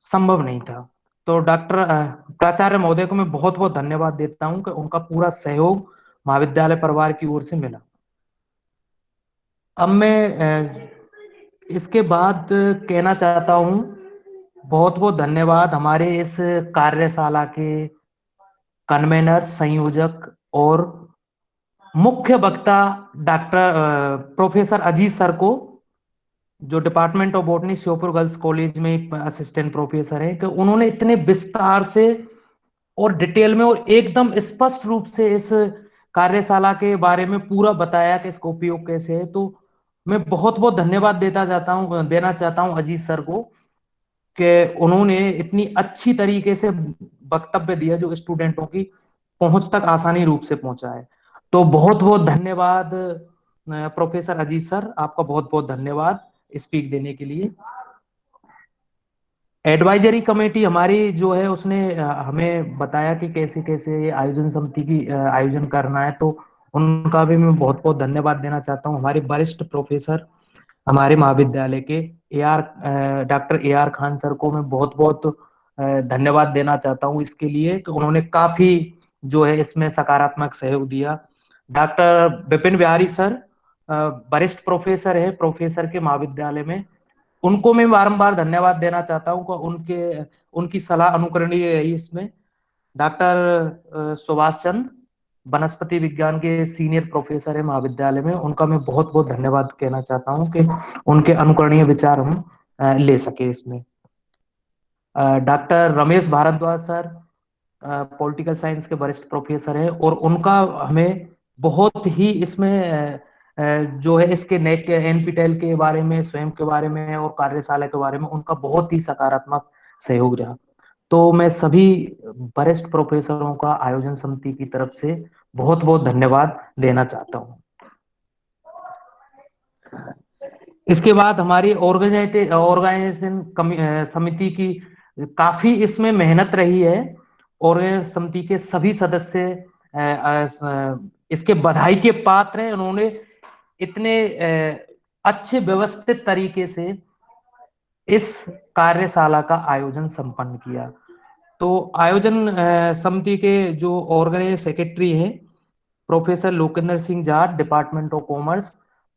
संभव नहीं था। तो डॉक्टर प्राचार्य महोदय को मैं बहुत बहुत धन्यवाद देता हूं कि उनका पूरा सहयोग महाविद्यालय परिवार की ओर से मिला। अब मैं इसके बाद कहना चाहता हूं, बहुत बहुत धन्यवाद हमारे इस कार्यशाला के कन्वेनर, संयोजक और मुख्य वक्ता डॉक्टर प्रोफेसर अजीत सर को, जो department of botany Sheopur girls college में असिस्टेंट प्रोफेसर है, कि उन्होंने इतने विस्तार से और डिटेल में और एकदम स्पष्ट रूप से इस कार्यशाला के बारे में पूरा बताया कि इसका उपयोग कैसे है। तो मैं बहुत बहुत धन्यवाद देना चाहता हूं अजीत सर को, कि उन्होंने इतनी अच्छी तरीके से वक्तव्य दिया जो स्टूडेंटों की पहुंच तक आसानी रूप से पहुंचा है। तो बहुत बहुत धन्यवाद प्रोफेसर अजीत सर, आपका बहुत बहुत धन्यवाद स्पीक देने के लिए। एडवाइजरी कमेटी हमारी जो है उसने हमें बताया कि कैसे कैसे आयोजन समिति की आयोजन करना है, तो उनका भी मैं बहुत बहुत धन्यवाद देना चाहता हूं। हमारे वरिष्ठ प्रोफेसर हमारे महाविद्यालय के डॉक्टर AR खान सर को मैं बहुत बहुत धन्यवाद देना चाहता हूं इसके लिए कि उन्होंने काफी जो है इसमें सकारात्मक सहयोग दिया। डॉक्टर विपिन बिहारी सर वरिष्ठ प्रोफेसर है प्रोफेसर के महाविद्यालय में, उनको मैं बारंबार धन्यवाद देना चाहता हूं कि उनकी सलाह अनुकरणीय रही इसमें। डॉक्टर सुभाष चंद्र वनस्पति विज्ञान के सीनियर प्रोफेसर है महाविद्यालय में, उनका मैं बहुत बहुत धन्यवाद कहना चाहता हूं कि उनके अनुकरणीय विचार हम ले सके इसमें। Doctor Ramesh Bhardwaj sir political science के वरिष्ठ प्रोफेसर है, और उनका हमें बहुत ही इसमें जो है इसके नेट NPTEL के बारे में, स्वयं के बारे में और कार्यशाला के बारे में उनका बहुत ही सकारात्मक सहयोग रहा। तो मैं सभी वरिष्ठ प्रोफेसरों का आयोजन समिति की तरफ से बहुत बहुत धन्यवाद देना चाहता हूं। इसके बाद हमारी ऑर्गेनाइजेशन समिति की काफी इसमें मेहनत रही है, और समिति के सभी सदस्य इसके बधाई के पात्र हैं। उन्होंने इतने अच्छे व्यवस्थित तरीके से इस कार्यशाला का आयोजन संपन्न किया। तो आयोजन समिति के जो ऑर्गेनाइज सेक्रेटरी हैं professor Lokendra Singh Jat, department of commerce.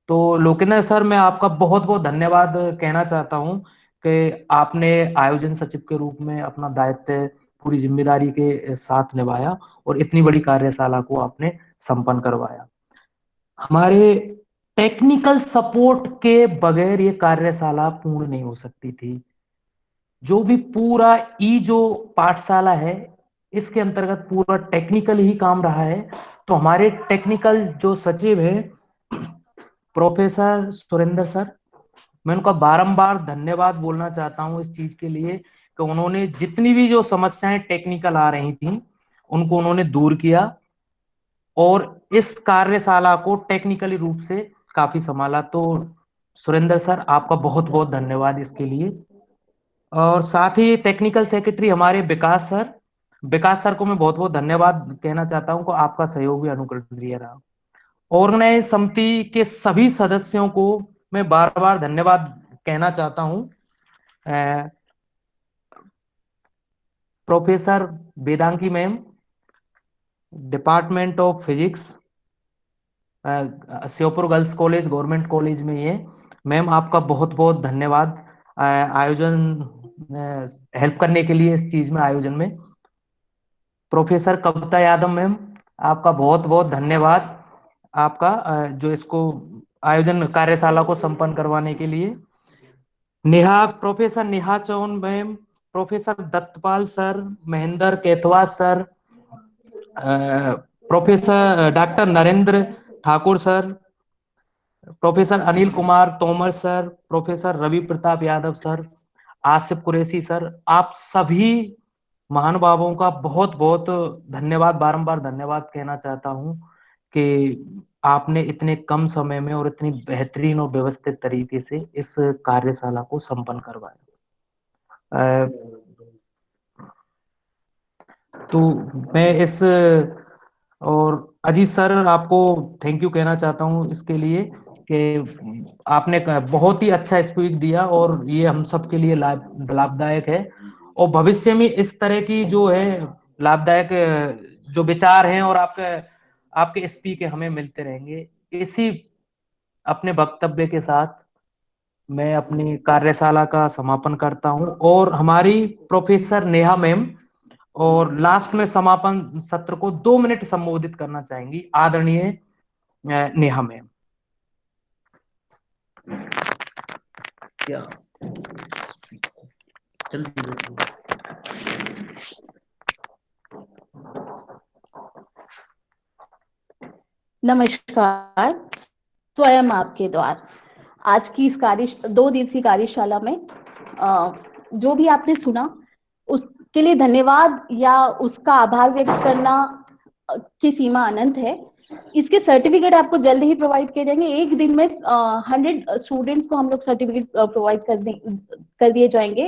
तो लोकेंद्र सर, मैं आपका बहुत बहुत धन्यवाद कहना चाहता हूं कि आपने आयोजन सचिव के रूप में अपना दायित्व पूरी जिम्मेदारी के साथ निभाया और इतनी बड़ी कार्यशाला को आपने संपन्न करवाया। हमारे टेक्निकल सपोर्ट के बगैर ये कार्यशाला पूर्ण नहीं हो सकती थी। जो भी पूरा जो पाठशाला है इसके अंतर्गत पूरा टेक्निकल ही काम रहा है। तो हमारे टेक्निकल जो सचिव है प्रोफेसर सुरेंद्र सर, मैं उनका बारंबार धन्यवाद बोलना चाहता हूं इस चीज के लिए कि उन्होंने जितनी भी जो समस्याएं टेक्निकल आ रही थी उनको उन्होंने दूर किया और इस कार्यशाला को टेक्निकली रूप से काफी संभाला। तो सुरेंद्र सर, आपका बहुत बहुत धन्यवाद इसके लिए। और साथ ही टेक्निकल सेक्रेटरी हमारे विकास सर को मैं बहुत बहुत धन्यवाद कहना चाहता हूं कि आपका सहयोग भी अनुकरणीय रहा। ऑर्गेनाइज समिति के सभी सदस्यों को मैं बार बार धन्यवाद कहना चाहता हूं। Professor Vedangi ma'am, department of physics, Sheopur girls college government college में ये मैम, आपका बहुत बहुत धन्यवाद आयोजन हेल्प करने के लिए इस चीज में, आयोजन में। प्रोफेसर कविता यादव मैम, आपका बहुत बहुत धन्यवाद आपका जो इसको आयोजन कार्यशाला को संपन्न करवाने के लिए। Professor Neha Chaun ma'am, professor Dattpal sir, Mahendra Ketwa sir, professor doctor Narendra Thakur sir, professor Anil Kumar Tomar sir, professor Ravi Pratap Yadav sir, Asif Qureshi sir, आप सभी महानुभावों का बहुत बहुत धन्यवाद, बारंबार धन्यवाद कहना चाहता हूं कि आपने इतने कम समय में और इतनी बेहतरीन और व्यवस्थित तरीके से इस कार्यशाला को संपन्न करवाया। तो मैं इस और अजीत सर, आपको थैंक यू कहना चाहता हूं इसके लिए कि आपने बहुत ही अच्छा स्पीच दिया और ये हम सब के लिए लाभदायक है। और भविष्य में इस तरह की जो है लाभदायक जो विचार हैं और आपके आपके एसपी के हमें मिलते रहेंगे। इसी अपने वक्तव्य के साथ मैं अपनी कार्यशाला का समापन करता हूं, और हमारी प्रोफेसर नेहा मैम और लास्ट में समापन सत्र को 2 मिनट संबोधित करना चाहेंगी, आदरणीय नेहा मैम। क्या जल्दी बैठो। नमस्कार। स्वयं आपके द्वार आज की इस 2 दिवसीय कार्यशाला में जो भी आपने सुना उसके लिए धन्यवाद या उसका आभार व्यक्त करना की सीमा अनंत है। इसके सर्टिफिकेट आपको जल्द ही प्रोवाइड किए जाएंगे। एक दिन में 100 स्टूडेंट्स को हम लोग सर्टिफिकेट प्रोवाइड कर दिए जाएंगे।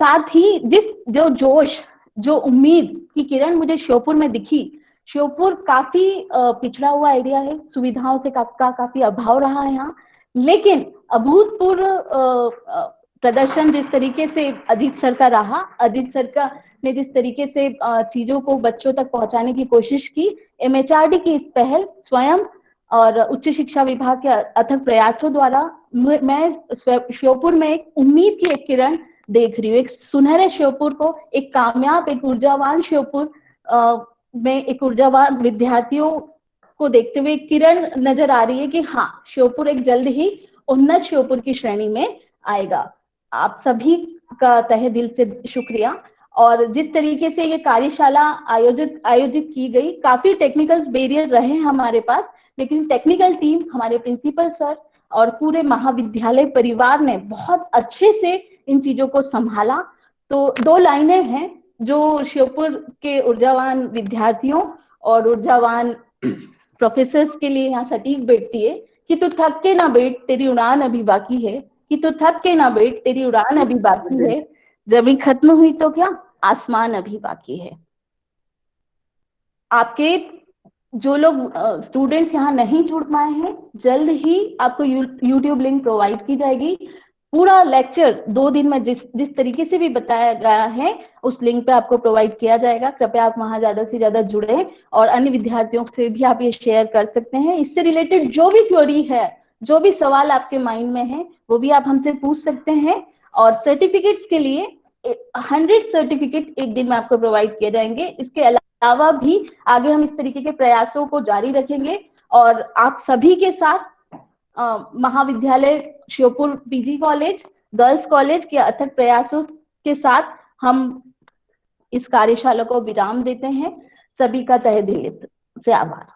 साथ ही जो जोश, जो उम्मीद की किरण मुझे श्योपुर में दिखी, श्योपुर काफी पिछड़ा हुआ एरिया है, सुविधाओं से काफी अभाव रहा है यहाँ, लेकिन अभूतपूर्व प्रदर्शन जिस तरीके से अजीत सर का रहा, अजीत सर का ने जिस तरीके से चीजों को बच्चों तक पहुंचाने की कोशिश की, एमएचआरडी की इस पहल स्वयं और उच्च शिक्षा विभाग के अथक प्रयासों द्वारा मैं श्योपुर में एक उम्मीद की एक किरण देख रही हूँ। एक सुनहरे श्योपुर को, एक कामयाब, एक ऊर्जावान श्योपुर में एक ऊर्जावान विद्यार्थियों को देखते हुए एक किरण नजर आ रही है कि हाँ, श्योपुर एक जल्द ही उन्नत श्योपुर की श्रेणी में आएगा। आप सभी का तहे दिल से शुक्रिया। और जिस तरीके से ये कार्यशाला आयोजित की गई, काफी टेक्निकल बैरियर रहे हमारे पास, लेकिन टेक्निकल टीम, हमारे प्रिंसिपल सर और पूरे महाविद्यालय परिवार ने बहुत अच्छे से इन चीजों को संभाला। तो 2 लाइनें हैं जो श्योपुर के ऊर्जावान विद्यार्थियों और ऊर्जावान प्रोफेसर्स के लिए यहाँ सटीक बैठती है कि तू थक के ना बैठ, तेरी उड़ान अभी बाकी है। कि तू थक के ना बैठ, तेरी उड़ान अभी बाकी है। जमीन खत्म हुई तो क्या, आसमान अभी बाकी है। आपके जो लोग स्टूडेंट्स यहाँ नहीं जुड़ पाए हैं, जल्द ही आपको यूट्यूब लिंक प्रोवाइड की जाएगी। पूरा लेक्चर 2 दिन में जिस तरीके से भी बताया गया है उस लिंक पे आपको प्रोवाइड किया जाएगा। कृपया आप वहां ज्यादा से ज्यादा जुड़े और अन्य विद्यार्थियों से भी आप ये शेयर कर सकते हैं। इससे रिलेटेड जो भी थ्योरी है, जो भी सवाल आपके माइंड में है, वो भी आप हमसे पूछ सकते हैं। और सर्टिफिकेट्स के लिए 100 सर्टिफिकेट एक दिन में आपको प्रोवाइड किए जाएंगे। इसके अलावा भी आगे हम इस तरीके के प्रयासों को जारी रखेंगे और आप सभी के साथ महाविद्यालय Sheopur PG college, girls college के अथक प्रयासों के साथ हम इस कार्यशाला को विराम देते हैं। सभी का तहे दिल से आभार।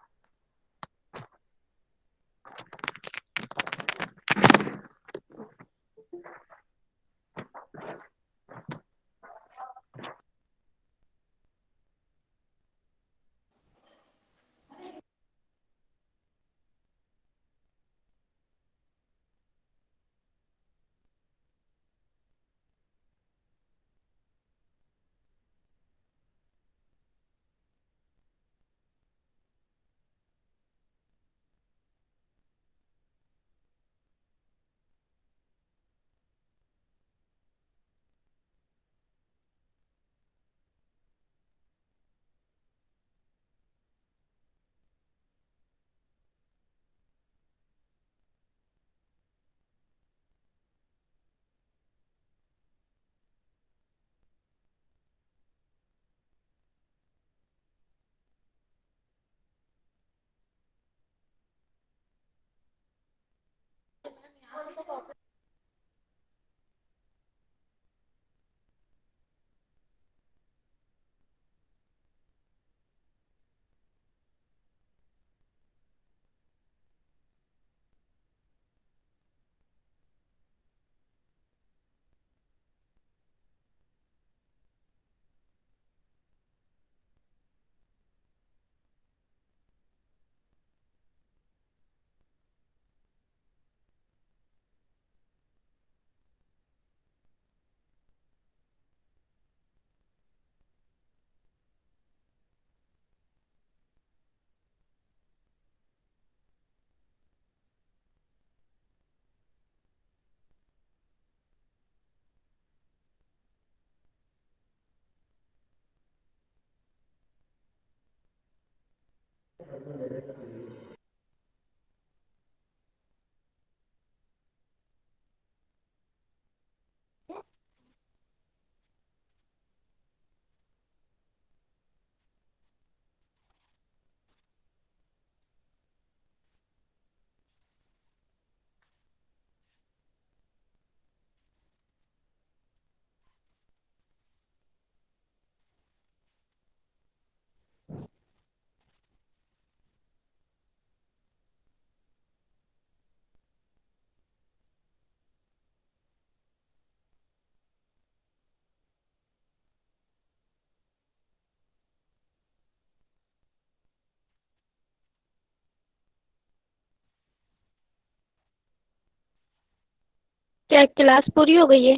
क्या क्लास पूरी हो गई है?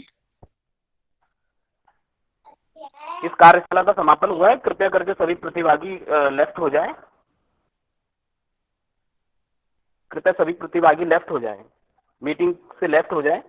इस कार्यशाला का समापन हुआ है। कृपया करके सभी प्रतिभागी लेफ्ट हो जाएं। कृपया सभी प्रतिभागी लेफ्ट हो जाएं, मीटिंग से लेफ्ट हो जाएं।